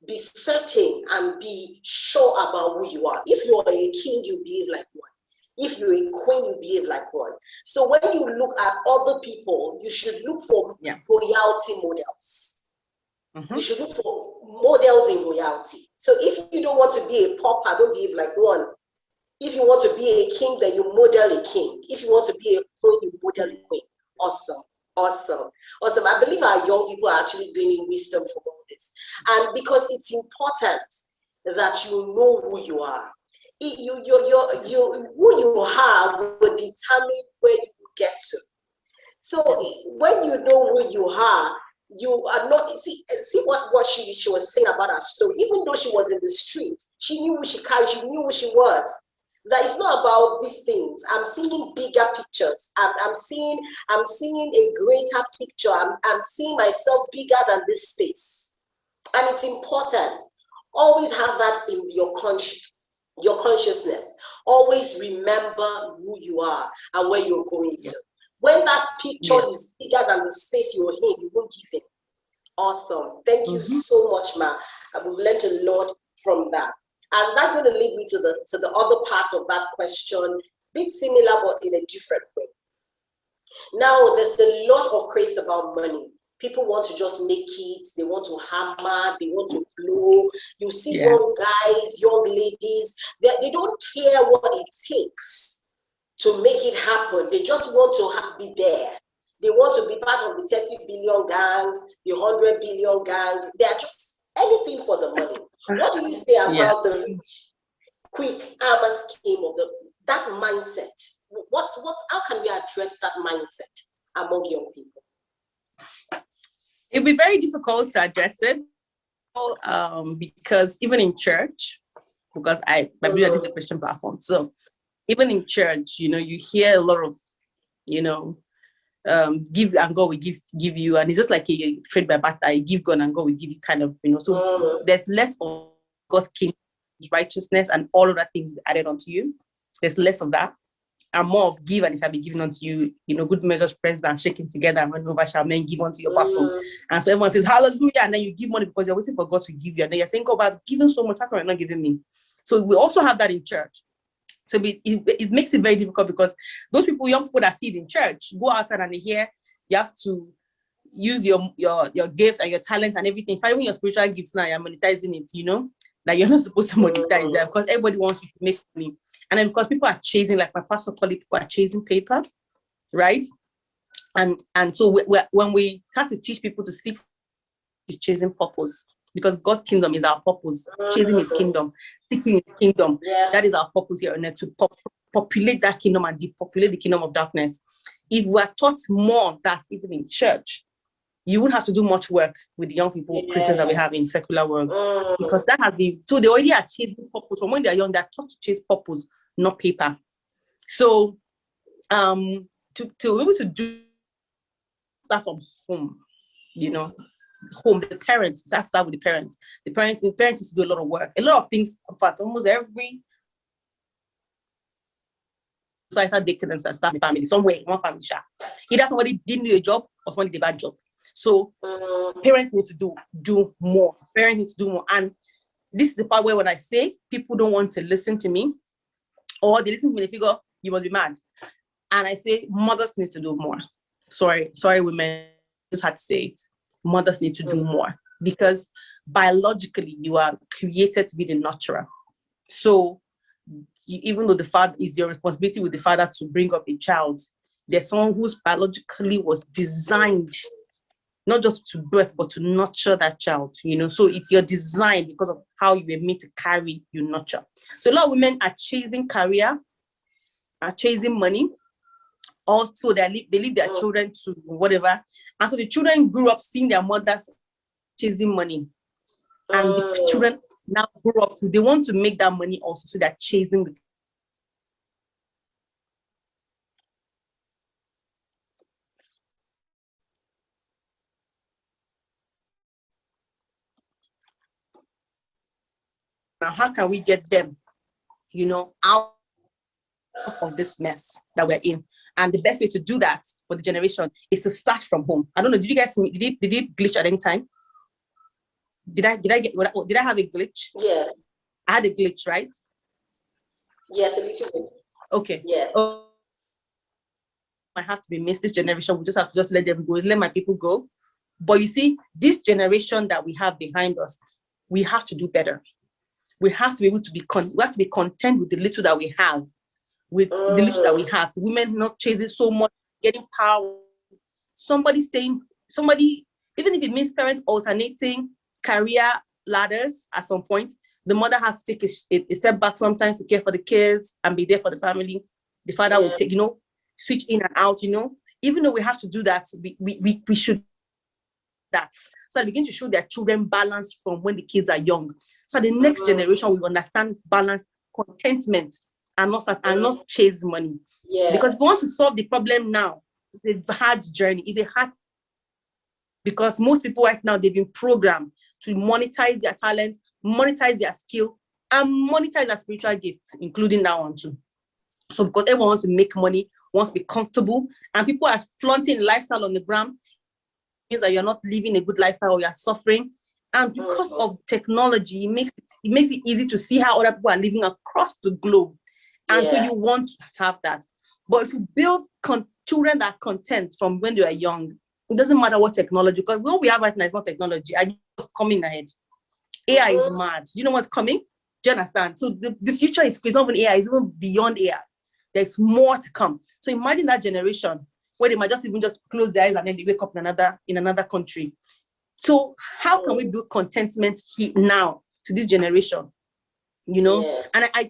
Be certain and be sure about who you are. If you're a king, you behave like one. If you're a queen, you behave like one. So when you look at other people, you should look for royalty models. You should look for models in royalty. So if you don't want to be a pauper, don't behave like one. If you want to be a king, then you model a king. If you want to be a queen, you model a queen. Awesome. I believe our young people are actually gaining wisdom from all this. And because it's important that you know who you are. Who you are will determine where you will get to. So when you know who you are not, see what she was saying about her story. Even though she was in the street, she knew who she carried, she knew who she was. That it's not about these things. I'm seeing bigger pictures. I'm seeing a greater picture. I'm seeing myself bigger than this space. And it's important. Always have that in your consciousness. Always remember who you are and where you're going to. When that picture is bigger than the space you're in, you won't give in. Awesome. Thank you so much, Ma. We've learned a lot from that. And that's going to lead me to the other part of that question, bit similar but in a different way. Now, there's a lot of craze about money. People want to just make it. They want to hammer. They want to blow. You see young guys, young ladies, they don't care what it takes to make it happen. They just want to be there. They want to be part of the 30 billion gang, the 100 billion gang. They are just anything for the money. What do you say about the quick armor scheme of that mindset? How can we address that mindset among young people? It'd be very difficult to address it because even in church, because I believe that is a Christian platform. So even in church, you know, you hear a lot of, you know, give and God will give you, and it's just like a trade by barter. You give God and God will give you, kind of, you know. So there's less of God's kingdom, righteousness, and all of that things added onto you. There's less of that, and more of give and it shall be given unto you. You know, good measures pressed down, shaken together, and run over shall men give unto your bosom. And so everyone says hallelujah, and then you give money because you're waiting for God to give you, and then you're saying, God, I've given so much, how come you're not giving me? So we also have that in church. So it makes it very difficult because those people, young people that see it in church, go outside and they hear you have to use your gifts and your talents and everything. Even your spiritual gifts now, you're monetizing it, you know, that you're not supposed to monetize that because everybody wants you to make money. And then because people are chasing, like my pastor called it, people are chasing paper, right? And so when we start to teach people to seek, is chasing purpose. Because God's kingdom is our purpose, chasing his kingdom, seeking his kingdom. That is our purpose here on earth, to populate that kingdom and depopulate the kingdom of darkness. If we are taught more of that, even in church, you wouldn't have to do much work with the young people, Christians that we have in secular world, because that has been, so they already are chasing purpose. From when they're young, they're taught to chase purpose, not paper. So to be able to do stuff from home, home, the parents, that's start with the parents. The parents used to do a lot of work, a lot of things. In fact, almost every societal decadence and start in family, somewhere in one family shop. Either somebody didn't do a job or somebody did a bad job. So parents need to do more. Parents need to do more. And this is the part where when I say people don't want to listen to me, or they listen to me, they figure you must be mad. And I say mothers need to do more. Sorry, women, just had to say it. Mothers need to do more, because biologically you are created to be the nurturer. So even though the father is your responsibility with the father to bring up a child, there's someone who's biologically was designed not just to birth, but to nurture that child, So it's your design because of how you were made to carry, you nurture. So a lot of women are chasing career, are chasing money. Also, they leave their children to whatever. And so the children grew up seeing their mothers chasing money. And the children now grow up they want to make that money also, so they're chasing the now, how can we get them, out of this mess that we're in? And the best way to do that for the generation is to start from home. I don't know, did you guys did it glitch at any time? Did I have a glitch? Yes. I had a glitch, right? Yes, a little bit. Okay. Yes. Oh, I have to be missed. This generation, we just have to let them go, let my people go. But you see, this generation that we have behind us, we have to do better. We have to be able to we have to be content with the little that we have, with the little that we have. Women not chasing so much, getting power. Somebody, even if it means parents alternating career ladders at some point, the mother has to take a step back sometimes to care for the kids and be there for the family. The father will take, switch in and out, Even though we have to do that, we should that. So I begin to show their children balance from when the kids are young. So the next generation will understand balance, contentment, and not chase money. Yeah. Because if we want to solve the problem now, it's a hard journey. It's a hard, because most people right now, they've been programmed to monetize their talent, monetize their skill, and monetize their spiritual gifts, including that one too. So because everyone wants to make money, wants to be comfortable, and people are flaunting lifestyle on the ground, means that you're not living a good lifestyle or you're suffering. And because of technology, it makes it easy to see how other people are living across the globe. And so you want to have that. But if you build children that are content from when they are young, it doesn't matter what technology, because what we have right now is not technology. I just coming ahead. AI is mad. You know what's coming? Do you understand? So the future is not even AI, it's even beyond AI. There's more to come. So imagine that generation where they might just close their eyes and then they wake up in another country. So how can we build contentment now to this generation? And I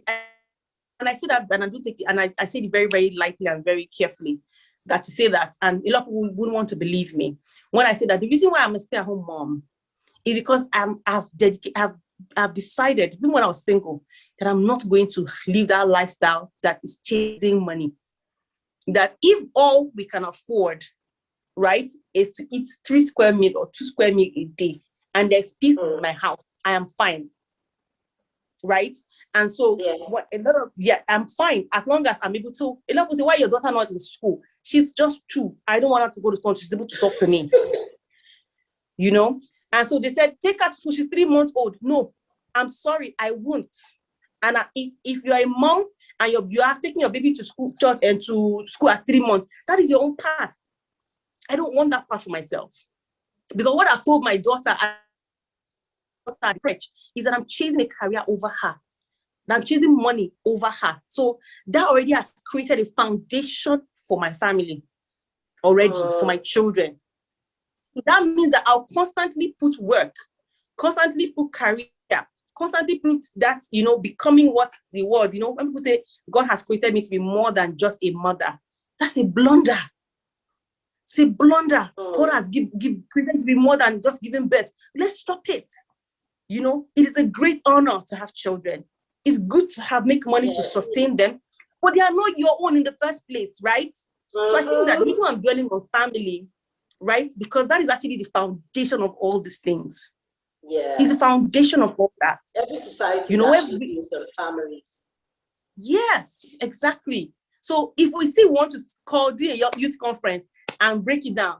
say that, and I do take it, and I say it very, very lightly and very carefully, that to say that, and a lot of people wouldn't want to believe me when I say that the reason why I'm a stay-at-home mom is because I've decided, even when I was single, that I'm not going to live that lifestyle that is chasing money. That if all we can afford, right, is to eat 3 square meal or 2 square meal a day, and there's peace in my house, I am fine. Right? And so I'm fine as long as I'm able to. A lot of people say, why your daughter not in school? She's just 2. I don't want her to go to school. She's able to talk to me. And so they said, take her to school. She's 3 months old. No, I'm sorry, I won't. And if you're a mom and you have taken your baby to school, church, and to school at 3 months, that is your own path. I don't want that path for myself. Because what I've told my daughter is that I'm chasing a career over her. That I'm chasing money over her. So that already has created a foundation for my family already, for my children. So that means that I'll constantly put work, constantly put career, constantly put that, becoming what the word, when people say God has created me to be more than just a mother, that's a blunder. It's a blunder. God has given to be more than just giving birth. Let's stop it. You know, it is a great honor to have children. It's good to make money to sustain them, but they are not your own in the first place, right? So I think that the reason I'm dwelling on family, right? Because that is actually the foundation of all these things. Yeah. It's the foundation of all that. Every society is actually built on family. Yes, exactly. So if we want to do a youth conference and break it down,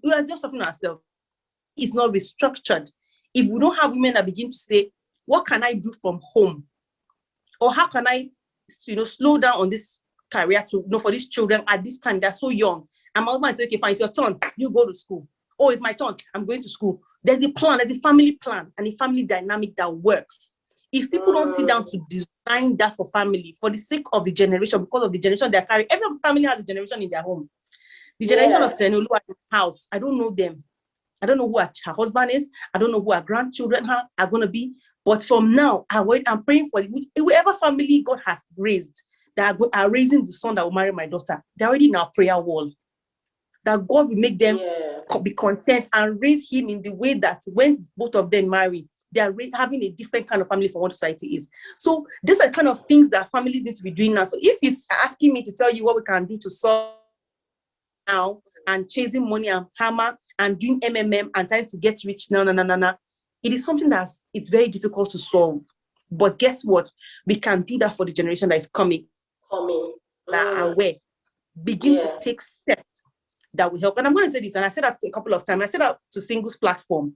we are just talking ourselves. It's not restructured. If we don't have women that begin to say, what can I do from home? Or how can I, slow down on this career for these children at this time, they're so young. And my husband says, okay, fine, it's your turn. You go to school. Oh, it's my turn. I'm going to school. There's a plan, there's a family plan and a family dynamic that works. If people don't sit down to design that for family, for the sake of the generation, because of the generation they're carrying, every family has a generation in their home. The generation of Tenolu at the house, I don't know them. I don't know who her husband is. I don't know who her grandchildren are going to be. But from now, I'm praying for whoever family God has raised, that are raising the son that will marry my daughter. They're already in our prayer wall. That God will make them be content and raise him in the way that when both of them marry, they are having a different kind of family from what society is. So these are kind of things that families need to be doing now. So if he's asking me to tell you what we can do to solve now and chasing money and hammer and doing MMM and trying to get rich, no. It is something it's very difficult to solve. But guess what? We can do that for the generation that is coming. That are aware. Begin to take steps that will help. And I'm going to say this, and I said that a couple of times. I said that to singles platform.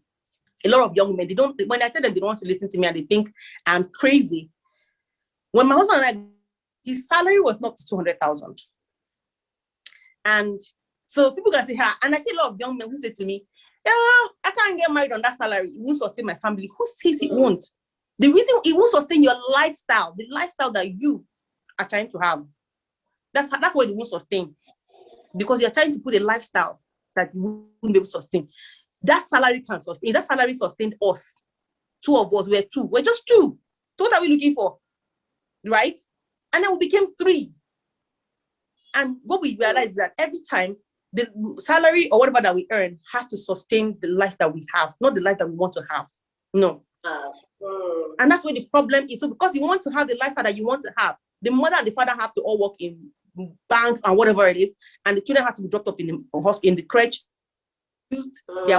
A lot of young men, when I tell them they don't want to listen to me and they think I'm crazy. When my husband and I, his salary was not 200,000. And so people can say, and I see a lot of young men who say to me, I can't get married on that salary. It won't sustain my family. Who says it won't? The reason it won't sustain your lifestyle, the lifestyle that you are trying to have, that's what it won't sustain. Because you're trying to put a lifestyle that you won't be able to sustain. That salary can sustain. That salary sustained us. Two of us, we're just two. So what are we looking for? Right? And then we became three. And what we realized is that every time the salary or whatever that we earn has to sustain the life that we have, not the life that we want to have. No. And that's where the problem is. So because you want to have the lifestyle that you want to have, the mother and the father have to all work in banks and whatever it is, and the children have to be dropped off in the hospital, in the crèche,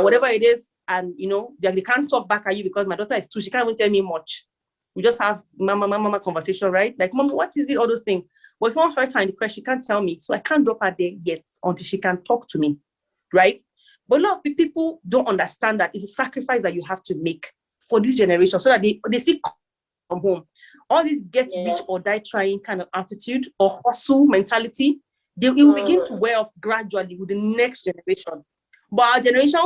whatever it is, and they can't talk back at you because my daughter is 2, she can't even tell me much. We just have mama conversation, right? Like, mama, what is it? All those things. But if I hurt her in the crèche, she can't tell me, so I can't drop her there yet until she can talk to me, right? But a lot of people don't understand that it's a sacrifice that you have to make for this generation, so that they see from home. All this get rich or die trying kind of attitude or hustle mentality, it will begin to wear off gradually with the next generation. But our generation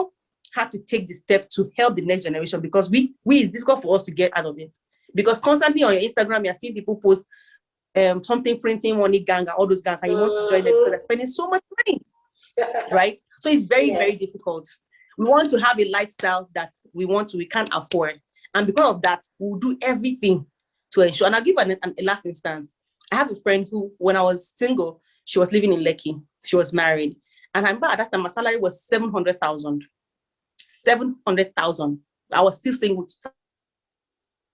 have to take the step to help the next generation, because it's difficult for us to get out of it. Because constantly on your Instagram, you're seeing people post something printing money gang and all those gangs, and you want to join them because they're spending so much money, right? So it's very, very difficult. We want to have a lifestyle that we can't afford. And because of that, we'll do everything to ensure. And I'll give a last instance. I have a friend who, when I was single, she was living in Lekki. She was married. And I remember at that time, my salary was 700,000. 700,000. I was still single.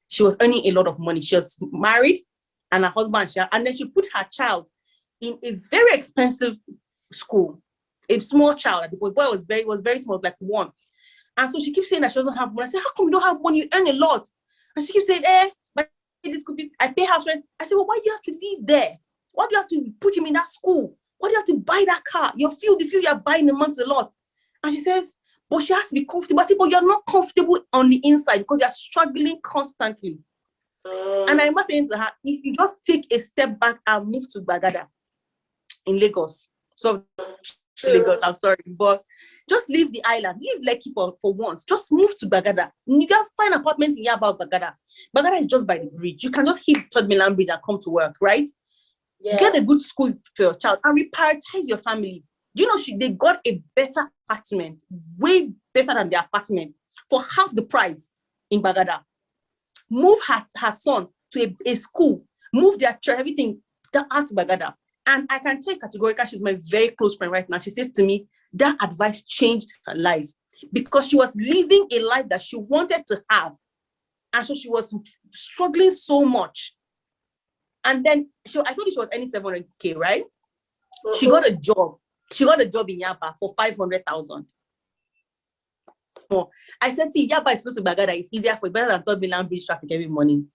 She was earning a lot of money. She was married and her husband, and then she put her child in a very expensive school, a small child. The boy was very small, like 1. And so she keeps saying that she doesn't have money. I said, how come you don't have money? You earn a lot. And she keeps saying, but this could be, I pay house rent. I said, well, why do you have to live there? Why do you have to put him in that school? Why do you have to buy that car? The fuel you're buying a month a lot. And she says, but she has to be comfortable. I said, but you're not comfortable on the inside because you're struggling constantly. And I must say to her, if you just take a step back and move to Bagada in Lagos, so Lagos, I'm sorry, but just leave the island, leave Lekki for once, just move to Bagada. You can find apartments in Yaba, Bagada. Bagada is just by the bridge. You can just hit Third Milan Bridge and come to work, right? Get a good school for your child and reprioritize your family. They got a better apartment, way better than the apartment, for half the price in Bagada. Move her son to a school, move their church, everything out to Bagada. And I can take categorically, she's my very close friend right now. She says to me, that advice changed her life because she was living a life that she wanted to have. And so she was struggling so much. And then I told you she was earning 700K, right? She got a job. She got a job in Yaba for 500,000. I said, see, Yaba is supposed to be a guy that is easier for better than 3rd Mainland Bridge traffic every morning.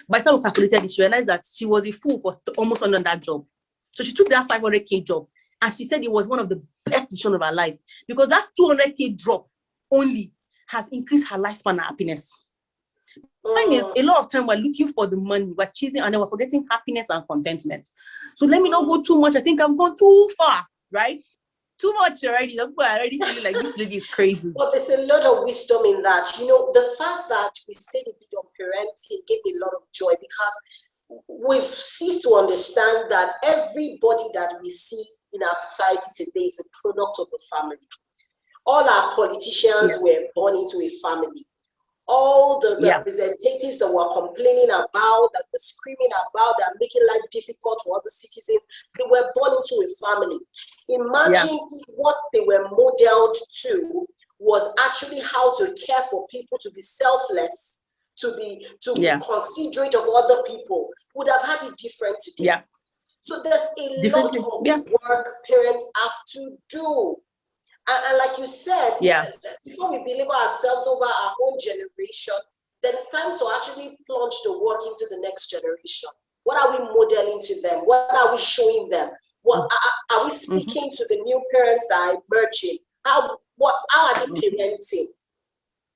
By the time we calculated it, she realized that she was a fool for almost under that job. So she took that 500K job, and she said it was one of the best decisions of her life because that 200K drop only has increased her lifespan and happiness. Thing is, a lot of time we're looking for the money, we're chasing, and then we're forgetting happiness and contentment. So let me not go too much. I think I'm going too far, right? Too much already. People are already feeling like this lady is crazy. But there's a lot of wisdom in that. You know, the fact that we stayed a bit on parenting gave me a lot of joy because we've ceased to understand that everybody that we see in our society today is a product of the family. All our politicians were born into a family. All the representatives that were complaining about, that were screaming about, that are making life difficult for other citizens, they were born into a family. Imagine what they were modeled to was actually how to care for people, to be selfless, to be considerate of other people. Would have had it different today. So there's a lot of work parents have to do. And like you said, before we believe ourselves over our own generation, then it's time to actually plunge the work into the next generation. What are we modeling to them? What are we showing them? What are we speaking to the new parents that are emerging? How are they parenting?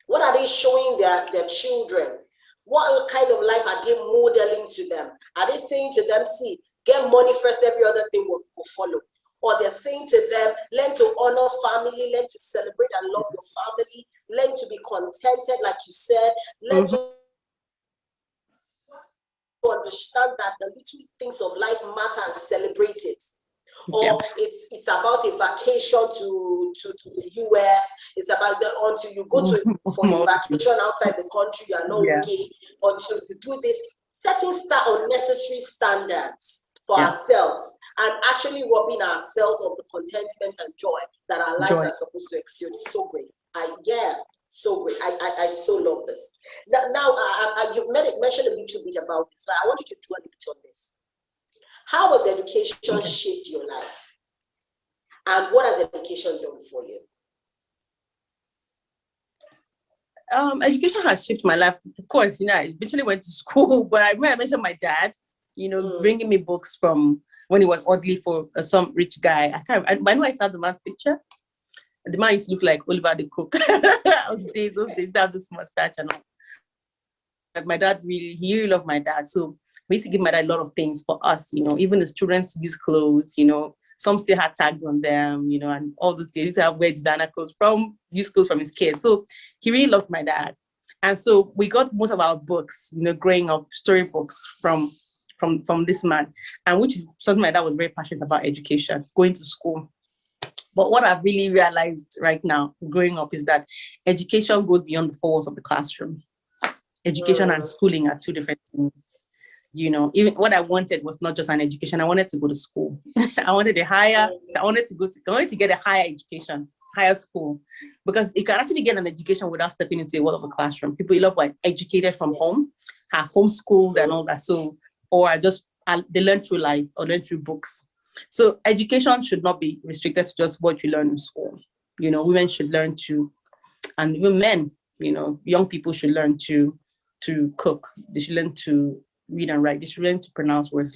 What are they showing their children? What kind of life are they modeling to them? Are they saying to them, see, get money first, every other thing will follow? Or they're saying to them, learn to honor family, learn to celebrate and love your family, learn to be contented, like you said, learn to understand that the little things of life matter and celebrate it. Or it's about a vacation to the US. It's about until you go to for a vacation outside the country, you are not okay. Until you do this, setting unnecessary standards for ourselves and actually robbing ourselves of the contentment and joy that our lives are supposed to exude. So great. So great. I so love this. Now you've mentioned a little bit about this, but I want you to dwell a bit on this. How has education shaped your life? And what has education done for you? Education has shaped my life. Of course, I eventually went to school, but I mentioned my dad, bringing me books from when he was oddly for some rich guy. I know I saw the man's picture. The man used to look like Oliver the Cook. those days have this mustache and all. But my dad he really loved my dad. So we used to give my dad a lot of things for us, even the children's use clothes, some still had tags on them, and all those days. He used to have wear designer clothes used clothes from his kids. So he really loved my dad. And so we got most of our books, growing up, storybooks from this man, and which is something my dad was very passionate about, education, going to school. But what I've really realized right now, growing up, is that education goes beyond the four walls of the classroom. Education and schooling are two different things. Even what I wanted was not just an education. I wanted to go to school. I wanted to get a higher education, higher school, because you can actually get an education without stepping into a world of a classroom. People love educated from home, are homeschooled and all that. So, or they learn through life or learn through books. So education should not be restricted to just what you learn in school. Women should learn to, and even men, young people should learn to cook. They should learn to read and write. They should learn to pronounce words.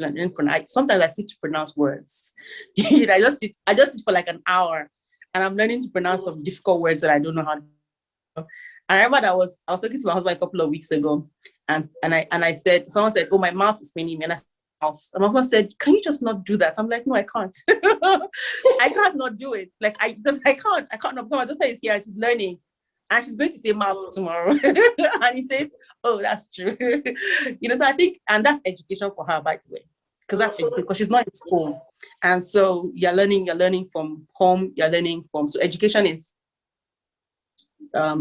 Sometimes I sit to pronounce words. I just sit for like an hour, and I'm learning to pronounce some difficult words that I don't know how to. And I remember that I was talking to my husband a couple of weeks ago, and I said, someone said, "Oh, my mouth is paining me," and my husband said, "Can you just not do that?" I'm like, "No, I can't. I can't not do it. Because I can't not. My daughter is here and she's learning, and she's going to say mouth tomorrow." And he says, "Oh, that's true." So I think, and that's education for her, by the way, because she's not in school, and so you're learning from home. You're learning from, so education is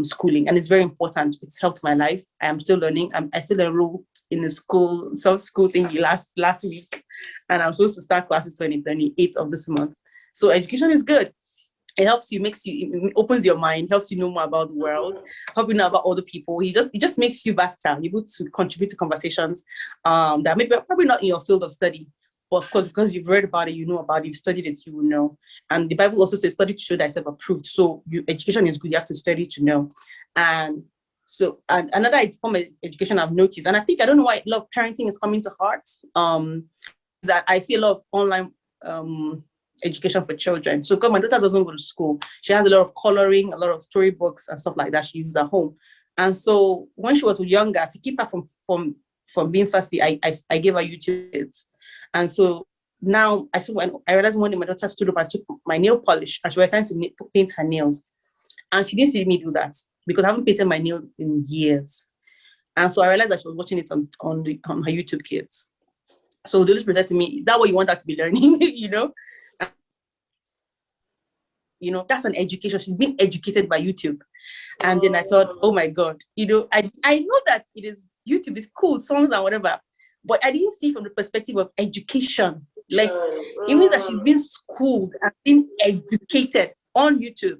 schooling, and it's very important. It's helped my life. I am still learning. I still enrolled in the school, some school thing last week, and I'm supposed to start classes 28th of this month. So education is good. It helps you, it opens your mind, helps you know more about the world, help you know about other people. It just makes you versatile, able to contribute to conversations that maybe probably not in your field of study. But of course, because you've read about it, you know about it, you've studied it, you will know. And the Bible also says, study to show thyself approved. So education is good. You have to study to know. And so, and another form of education I've noticed, and I think, I don't know why a lot of parenting is coming to heart, that I see a lot of online education for children. So because my daughter doesn't go to school, she has a lot of coloring, a lot of storybooks and stuff like that she uses at home. And so when she was younger, to keep her from being fussy, I gave her YouTube Kids. And so now I realized one day my daughter stood up and took my nail polish and she was trying to paint her nails. And she didn't see me do that because I haven't painted my nails in years. And so I realized that she was watching it on her YouTube Kids. So the Holy Spirit said to me, is that what you want her to be learning? That's an education. She's being educated by YouTube. And then I thought, oh my God, I know that YouTube is cool, songs and whatever, but I didn't see from the perspective of education. Like, it means that she's been schooled and been educated on YouTube.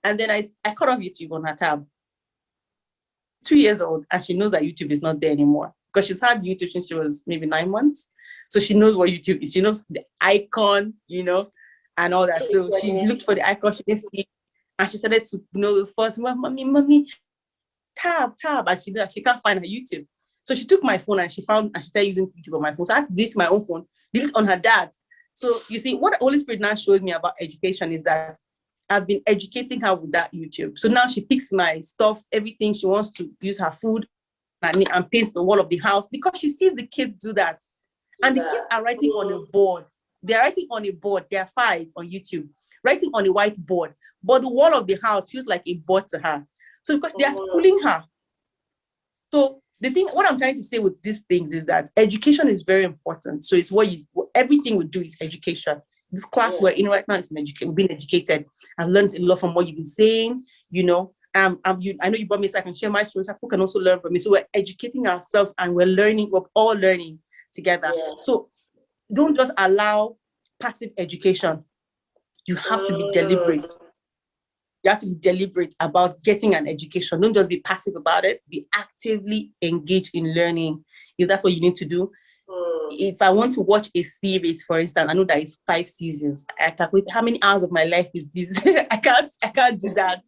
And then I cut off YouTube on her tab. 2 years old, and she knows that YouTube is not there anymore because she's had YouTube since she was maybe 9 months. So she knows what YouTube is. She knows the icon, and all that. So she looked for the icon, she didn't see it, and she started to know first, mommy, tab, and she can't find her YouTube. So she took my phone and she started using YouTube on my phone. So I had to delete my own phone, delete on her dad. So you see, what the Holy Spirit now showed me about education is that I've been educating her with that YouTube. So now she picks my stuff, everything she wants to use, her food, and paints the wall of the house because she sees the kids do that. And the kids are writing on a board. They're writing on a board. There are 5 on YouTube, writing on a whiteboard. But the wall of the house feels like a board to her. So because they are schooling her. So what I'm trying to say with these things is that education is very important. So it's everything we do is education. This class we're in right now is being educated. I've learned a lot from what you've been saying, I know you brought me so I can share my stories. People can also learn from me. So we're educating ourselves and we're all learning together. So don't just allow passive education. You have to be deliberate. You have to be deliberate about getting an education. Don't just be passive about it. Be actively engaged in learning. If that's what you need to do. If I want to watch a series, for instance, I know that it's 5 seasons. I calculate how many hours of my life is this. I can't do that,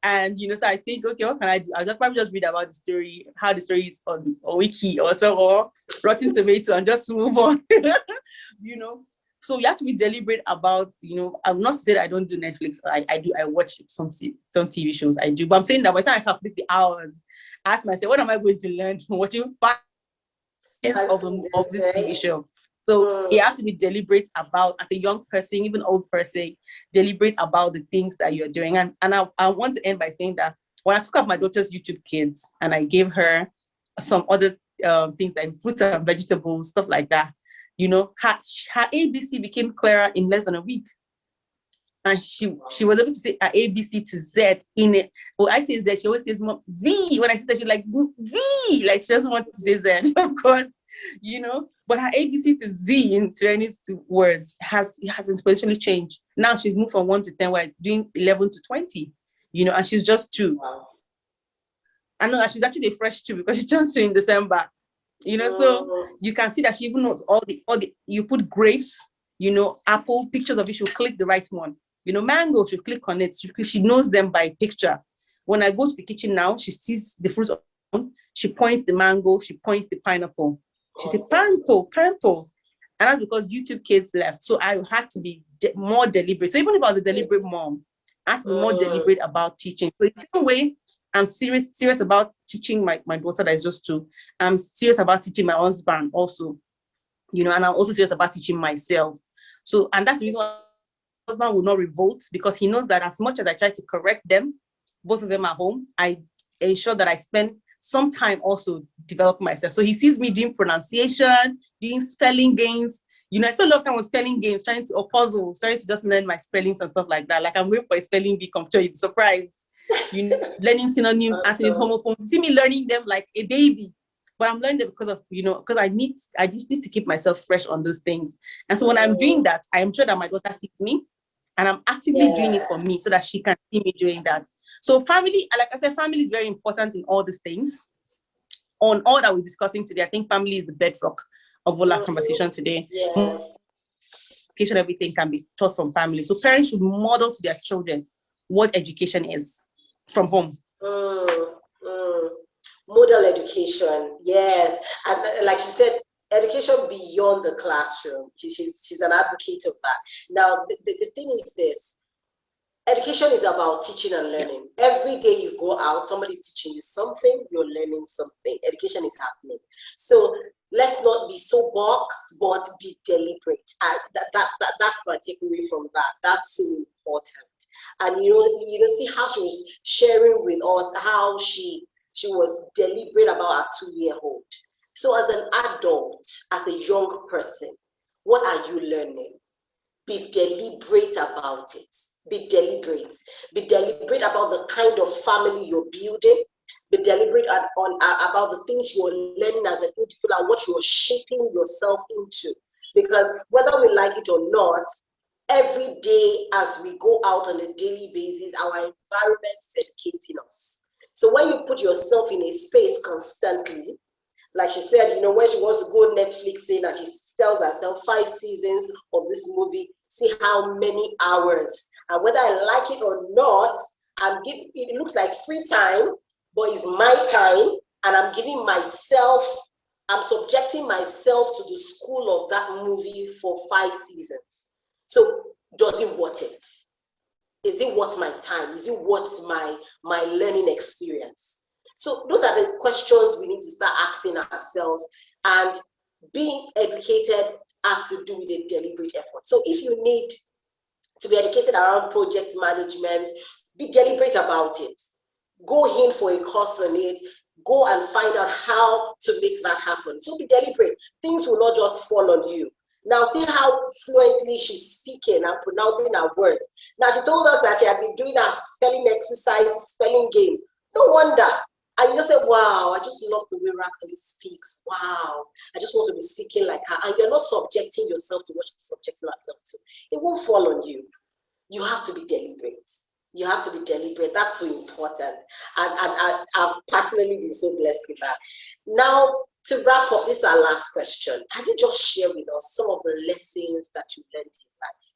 And so I think, okay, what can I do? I'll probably just read about the story, how the story is on Wiki or so, or Rotten Tomato, and just move on. So you have to be deliberate about, I'm not saying I don't do Netflix. I watch some TV shows. I do, but I'm saying that by the time I calculate the hours, I ask myself, what am I going to learn from watching 5 of this TV show? So you have to be deliberate about, as a young person, even old person, deliberate about the things that you're doing. And I want to end by saying that when I took up my daughter's YouTube Kids and I gave her some other things like fruits and vegetables, stuff like that, her ABC became clearer in less than a week. And she was able to say her ABC to Z in it. Well, I say Z, she always says Mom, Z. When I say that, she's like, Z. Like, she doesn't want to say Z, of course, But her ABC to Z in Chinese words has exponentially changed. Now she's moved from 1 to 10, we're doing 11 to 20, and she's just 2. Wow. I know that she's actually a fresh 2 because she turns 2 in December. So you can see that she even knows all the you put grapes, apple, pictures of it, she'll click the right one. Mango, she'll click on it. She knows them by picture. When I go to the kitchen now, she sees the fruits, she points the mango, she points the pineapple. She said, pineapple. And that's because YouTube Kids left. So I had to be more deliberate. So even if I was a deliberate mom, I had to be more deliberate about teaching. So in the same way, I'm serious about teaching my daughter that is just 2. I'm serious about teaching my husband also, and I'm also serious about teaching myself. So, and that's the reason why my husband will not revolt, because he knows that as much as I try to correct them, both of them at home, I ensure that I spend some time also developing myself. So he sees me doing pronunciation, doing spelling games. I spend a lot of time on spelling games, trying to just learn my spellings and stuff like that. Like I'm waiting for a spelling bee come, sure you'll be surprised. learning synonyms, antonyms, homophones. See me learning them like a baby. But I'm learning them because I just need to keep myself fresh on those things. And so when I'm doing that, I am sure that my daughter sees me, and I'm actively doing it for me so that she can see me doing that. So family, like I said, family is very important in all these things. On all that we're discussing today, I think family is the bedrock of all our conversation today. Yeah. Education, everything can be taught from family. So parents should model to their children what education is from home. Model education, yes. And like she said, education beyond the classroom. She's an advocate of that. Now, the thing is this. Education is about teaching and learning. Every day you go out, somebody's teaching you something, you're learning something. Education is happening. So let's not be so boxed, but be deliberate. That's my takeaway from that. That's so important. And you know, see how she was sharing with us how she was deliberate about her 2-year-old. So as an adult, as a young person, what are you learning? Be deliberate about it. Be deliberate. Be deliberate about the kind of family you're building. Be deliberate about the things you're learning as an individual and what you're shaping yourself into. Because whether we like it or not, every day as we go out on a daily basis, our environment is educating us. So when you put yourself in a space constantly, like she said, you know, when she wants to go Netflix in and she tells herself 5 seasons of this movie, see how many hours. And whether I like it or not, it looks like free time, but it's my time, and I'm subjecting myself to the school of that movie for 5 seasons. So does it worth it? Is it worth my time? Is it worth my learning experience? So those are the questions we need to start asking ourselves, and being educated has to do with a deliberate effort. So if you need to be educated around project management, be deliberate about it. Go in for a course on it. Go and find out how to make that happen. So be deliberate. Things will not just fall on you. Now see how fluently she's speaking and pronouncing her words. Now she told us that she had been doing her spelling exercises, spelling games. No wonder. And you just say, wow, I just love the way Raquel speaks. Wow, I just want to be speaking like her. And you're not subjecting yourself to what she's subjecting herself to. It won't fall on you. You have to be deliberate. You have to be deliberate. That's so important. And I've personally been so blessed with that. Now, to wrap up, this is our last question. Can you just share with us some of the lessons that you learned in life?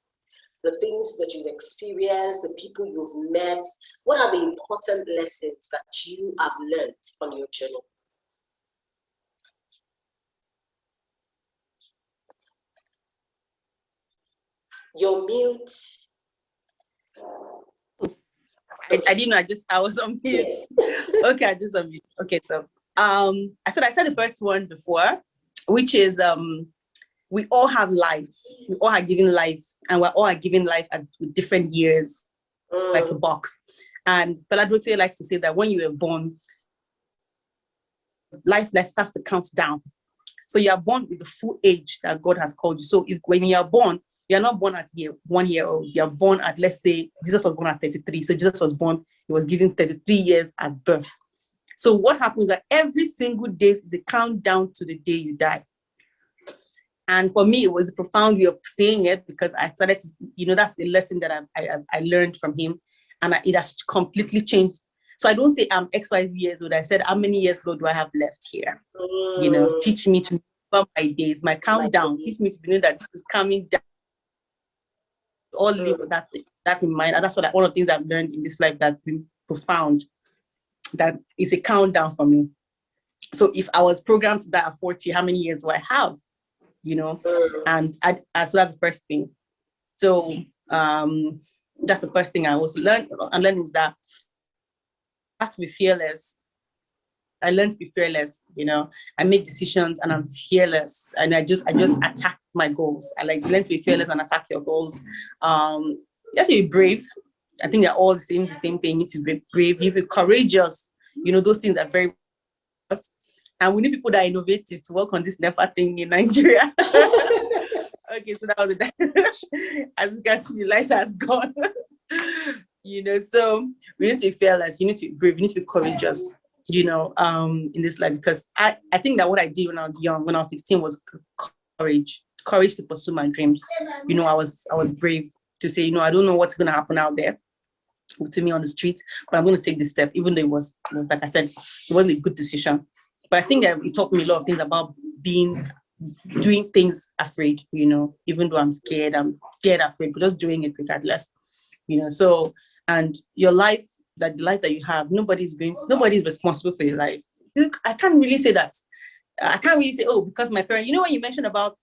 The things that you've experienced, the people you've met. What are the important lessons that you have learned on your journey? You're mute. I didn't know. I was on mute. Yes. Okay, I just on mute. Okay, so I said the first one before, which is we all have life. We all are given life, and we're all given life at different years, like a box. And Fela Durotoye likes to say that when you were born, life starts to count down. So you are born with the full age that God has called you. So when you are born, you are not born at 1 year old. You are born at, let's say, Jesus was born at 33. So Jesus was born, he was given 33 years at birth. So what happens is that every single day is a countdown to the day you die. And for me, it was a profound way of saying it, because I started to, that's the lesson that I learned from him. And it has completely changed. So I don't say I'm XYZ years old. I said, how many years, Lord, do I have left here? Teach me to remember my days, my countdown. Teach me to know that this is coming down. All live that in mind. And that's one of the things I've learned in this life that's been profound. That is a countdown for me. So if I was programmed to die at 40, how many years do I have? And so that's the first thing. So that's the first thing I was learn is that I have to be fearless. I learned to be fearless. I make decisions and I'm fearless, and I just attack my goals. I learn to be fearless and attack your goals. You have to be brave. I think they're all the same thing. You need to be brave. You need to be courageous. Those things are very. And we need people that are innovative to work on this NEPA thing in Nigeria. Okay, so that was it. As you can see, the light has gone. So we need to be fearless, you need to be brave, you need to be courageous, in this life, because I think that what I did when I was young, when I was 16, was courage to pursue my dreams. I was brave to say, I don't know what's going to happen out there to me on the street, but I'm going to take this step, even though it was like I said, it wasn't a good decision. But I think that it taught me a lot of things about doing things afraid, even though I'm scared, I'm dead afraid, but just doing it regardless, So, and your life, the life that you have, nobody's responsible for your life. I can't really say that. I can't really say, oh, because my parents, when you mentioned about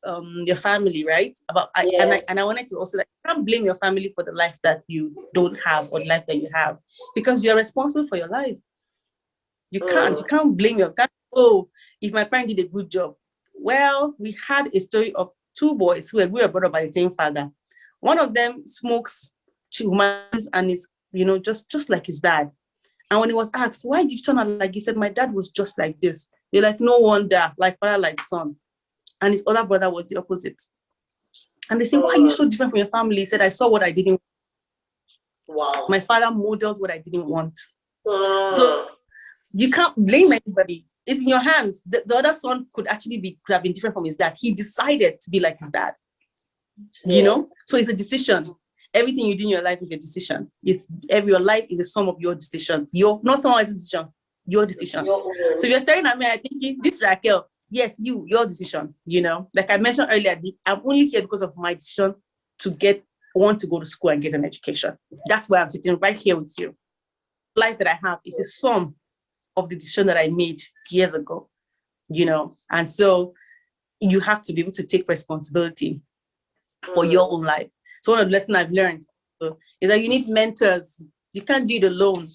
your family, right? And I wanted to also, like, you can't blame your family for the life that you don't have or the life that you have, because you're responsible for your life. You can't blame if my parents did a good job. Well, we had a story of two boys who were brought up by the same father. One of them smokes and is, just like his dad. And when he was asked, why did you turn out like, he said, my dad was just like this. They're like, no wonder, like father, like son. And his other brother was the opposite. And they say, why are you so different from your family? He said, I saw what I didn't want. Wow. My father modeled what I didn't want. So you can't blame anybody. It's in your hands. The other son could have been different from his dad. He decided to be like his dad. So it's a decision. Everything you do in your life is a decision. Your life is a sum of your decisions. Not someone else's decision, your decisions. So if you're staring at me and thinking, this Raquel, yes, your decision, Like I mentioned earlier, I'm only here because of my decision to want to go to school and get an education. That's why I'm sitting right here with you. The life that I have is a sum of the decision that I made years ago, And so you have to be able to take responsibility for your own life. So one of the lessons I've learned is that you need mentors. You can't do it alone.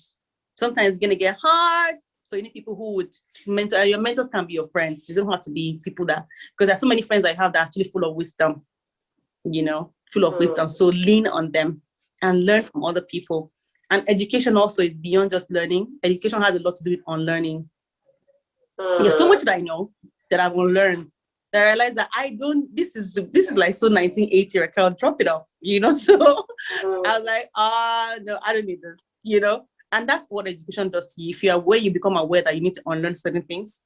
Sometimes it's going to get hard. So you need people who would mentor. And your mentors can be your friends. You don't have to be people because there's so many friends I have that are actually full of wisdom, full of wisdom. So lean on them and learn from other people. And education also is beyond just learning. Education has a lot to do with unlearning. There's so much that I know that I will learn. I realized that this is like so 1980, Raquel, drop it off, So I was like, no, I don't need this, And that's what education does to you. If you're aware, you become aware that you need to unlearn certain things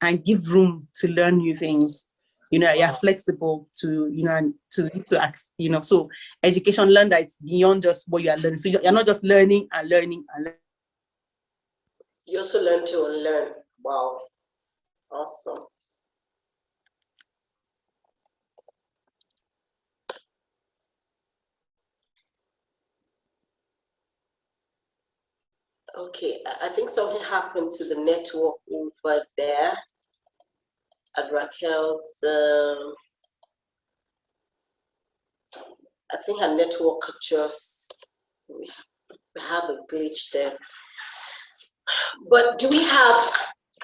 and give room to learn new things. You're flexible to, and to ask, So education, learn that it's beyond just what you are learning. So you're not just learning and learning and learning. You also learn to unlearn. Wow. Awesome. Okay, I think something happened to the network over there at Raquel's. I think her network we have a glitch there. But do we have,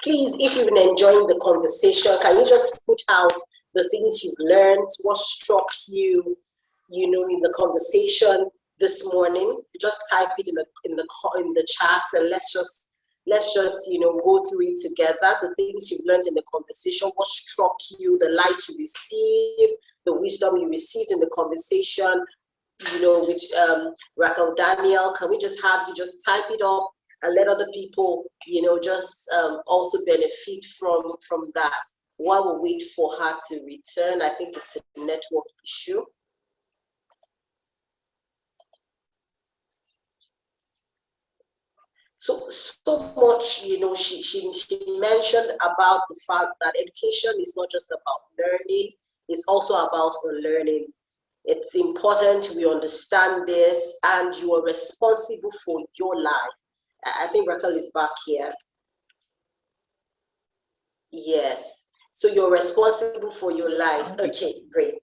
please, if you've been enjoying the conversation, can you just put out the things you've learned, what struck you, in the conversation this morning? Just type it in the chat, and let's just go through it together. The things you've learned in the conversation, what struck you, the light you received, the wisdom you received in the conversation, with Raquel Daniel. Can we just have you just type it up and let other people, just also benefit from that? While we wait for her to return, I think it's a network issue. So much, she mentioned about the fact that education is not just about learning, it's also about unlearning. It's important we understand this, and you are responsible for your life. I think Raquel is back here. Yes. So you're responsible for your life. Okay, great.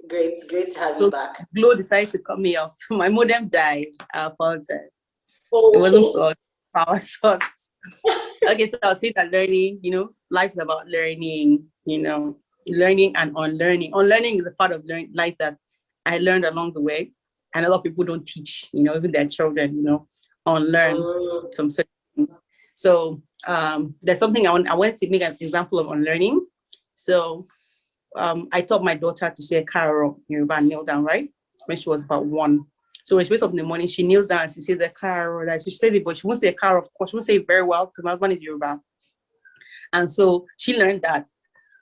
Great to have you back. Glow decided to cut me off. My modem died. I apologize. Okay. It wasn't for power source. Okay, so I'll say that learning, life is about learning, learning and unlearning. Unlearning is a part of life that I learned along the way. And a lot of people don't teach, even their children, unlearn some certain things. So there's something I want to make an example of unlearning. So I taught my daughter to say Carol, and kneel down, right? When she was about 1. So when she wakes up in the morning, she kneels down and she says the car, that she says it, but she won't say the car, of course. She won't say it very well because my husband is Yoruba. And so she learned that,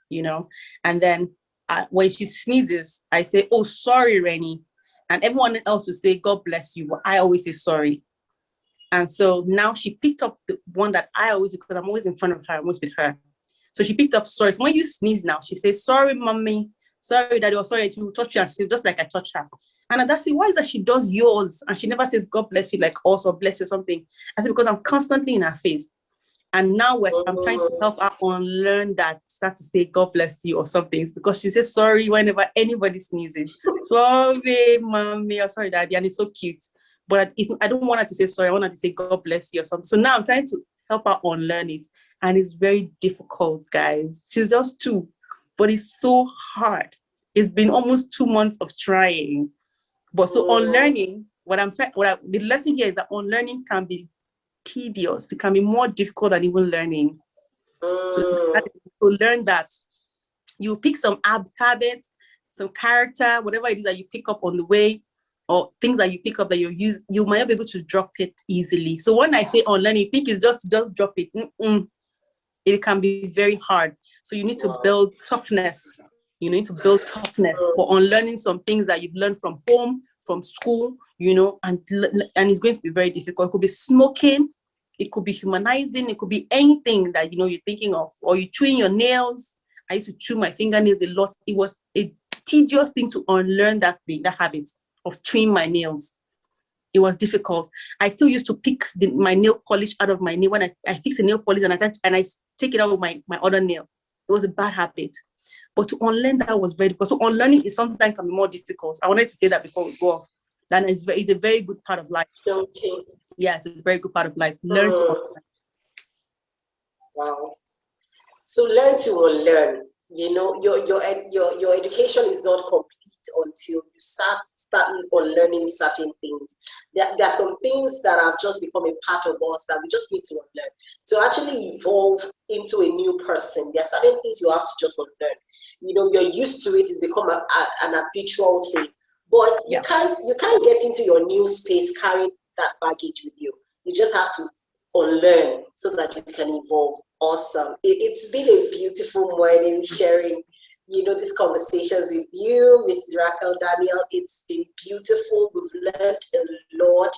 you know. And then when she sneezes, I say, oh, sorry, Rennie. And everyone else will say, God bless you. But I always say sorry. And so now she picked up the one that I always do, because I'm always in front of her, I'm always with her. So she picked up sorry. So when you sneeze now, she says, sorry, mommy. Sorry, daddy, or sorry, she will touch you. And she says, just like I touched her. And that's it. Why is that she does yours? And she never says, God bless you, like us, or bless you or something. I said, because I'm constantly in her face. And now I'm trying to help her unlearn that, start to say, God bless you or something. Because she says sorry whenever anybody sneezes. Sorry, mommy, or sorry, daddy. And it's so cute. But I don't want her to say sorry. I want her to say, God bless you or something. So now I'm trying to help her unlearn it. And it's very difficult, guys. She's just 2. But it's so hard. It's been almost 2 months of trying. But so unlearning, the lesson here is that unlearning can be tedious. It can be more difficult than even learning. So learn that you pick some habits, some character, whatever it is that you pick up on the way, or things that you pick up that you might not be able to drop it easily. So when I say unlearning, think it's just drop it. It can be very hard. So you need to build toughness. You need to build toughness for unlearning some things that you've learned from home, from school, and it's going to be very difficult. It could be smoking, it could be humanizing, it could be anything that you're thinking of, or you chewing your nails. I used to chew my fingernails a lot. It was a tedious thing to unlearn that habit of chewing my nails. It was difficult. I still used to pick my nail polish out of my nail when I fix a nail polish and I take it out with my other nail. It was a bad habit. But to unlearn that was very difficult. So unlearning is sometimes can be more difficult. I wanted to say that before we go off. That is a very good part of life. Okay. Yeah, it's a very good part of life. Learn to unlearn. Wow. So learn to unlearn. Your education is not complete until you start unlearning certain things. There are some things that have just become a part of us that we just need to unlearn. To actually evolve into a new person, there are certain things you have to just unlearn. You're used to it, it's become an habitual thing. But you can't get into your new space carrying that baggage with you. You just have to unlearn so that you can evolve. Awesome. It's been a beautiful morning sharing, these conversations with you, Mrs. Raquel Daniel. It's been beautiful. We've learned a lot.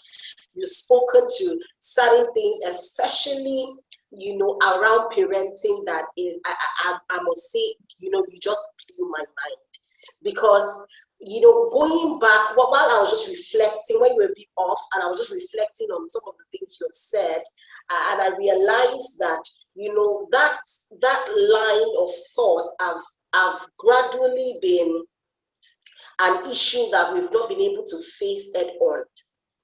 You've spoken to certain things, especially, around parenting that is, I must say, you just blew my mind. Because, going back, while I was just reflecting, when you were a bit off, and I was just reflecting on some of the things you have said, and I realized that, that line of thought have gradually been an issue that we've not been able to face head on.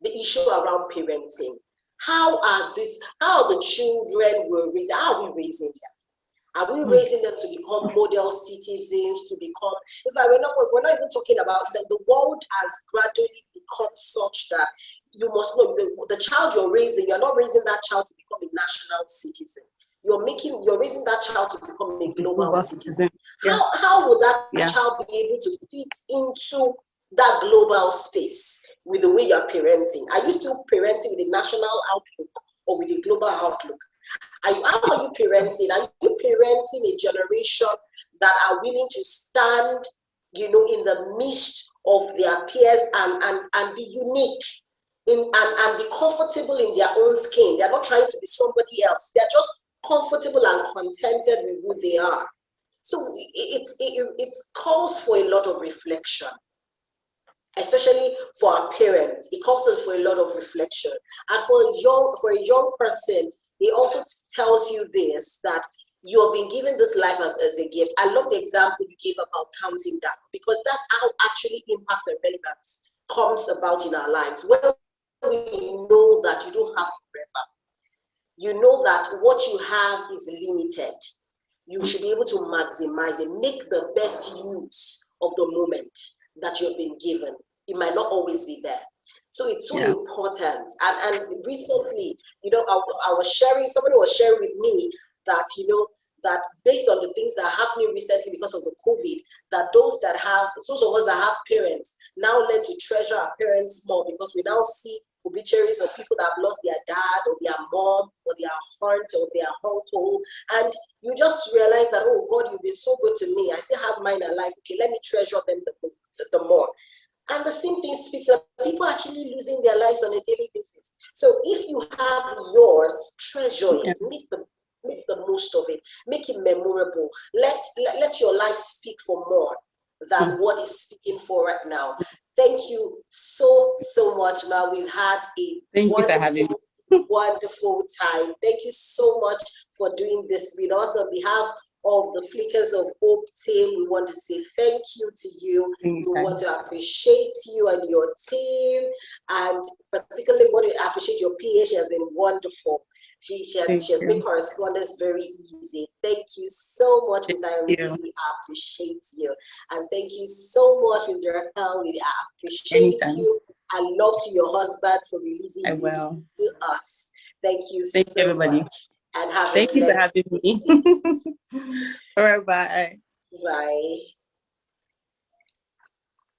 The issue around parenting. How are the children we're raising? How are we raising them? Are we raising them to become model citizens, to become, in fact, we're not even talking about that. The world has gradually become such that you must know the child you're raising, you're not raising that child to become a national citizen. You're raising that child to become a global citizen. Yeah. How would that child be able to fit into that global space with the way you're parenting? Are you still parenting with a national outlook or with a global outlook? How are you parenting? Are you parenting a generation that are willing to stand, in the midst of their peers and be unique and be comfortable in their own skin? They're not trying to be somebody else. They're just comfortable and contented with who they are. So it calls for a lot of reflection, especially for our parents. It calls for a lot of reflection. And for a young person, it also tells you this, that you have been given this life as a gift. I love the example you gave about counting down, because that's how actually impact and relevance comes about in our lives. When we know that you don't have forever, you know that what you have is limited. You should be able to maximize it, make the best use of the moment that you've been given. It might not always be there. So it's so important. And recently, I was sharing, somebody was sharing with me that, that based on the things that are happening recently because of the COVID, that those of us that have parents now learn to treasure our parents more, because we now see obituaries of people that have lost their dad or their mom or their aunt or their uncle, and you just realize that, oh God, you've been so good to me. I still have mine alive. Okay, let me treasure them the more. And the same thing speaks of people actually losing their lives on a daily basis. So if you have yours, treasure it, make the most of it, make it memorable. Let your life speak for more than what is speaking for right now. Thank you so much, Ma. We've had a wonderful time. Thank you so much for doing this with us. On behalf of the Flickers of Hope team, we want to say thank you to you. We want to appreciate you and your team, and particularly want to appreciate your PA. She has been wonderful. She has made correspondence very easy. Thank you so much, Ms. Irene. We appreciate you. And thank you so much, Ms. Raquel. We appreciate you. And love to your husband for releasing you to us. Thank you so everybody. much. And have Thank you for having me. All right, bye. Bye.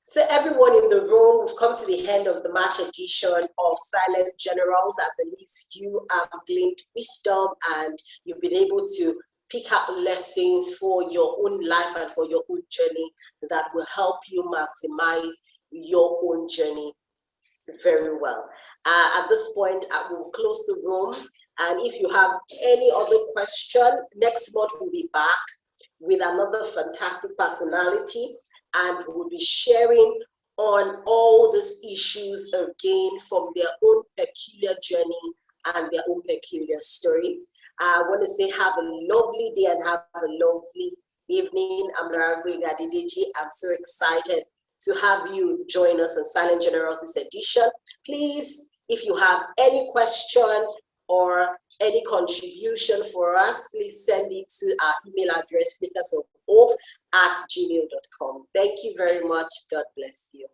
So everyone in the room, we've come to the end of the March edition of Silent Generals. I believe you have gleaned wisdom and you've been able to pick up lessons for your own life and for your own journey that will help you maximize your own journey very well. At this point, I will close the room. And if you have any other question, next month we'll be back with another fantastic personality, and we'll be sharing on all these issues again from their own peculiar journey and their own peculiar story. I want to say have a lovely day and have a lovely evening. I'm Raquel Daniel. I'm so excited to have you join us in Silent Generals this edition. Please, if you have any question or any contribution for us, please send it to our email address, flickersofhope@gmail.com. Thank you very much. God bless you.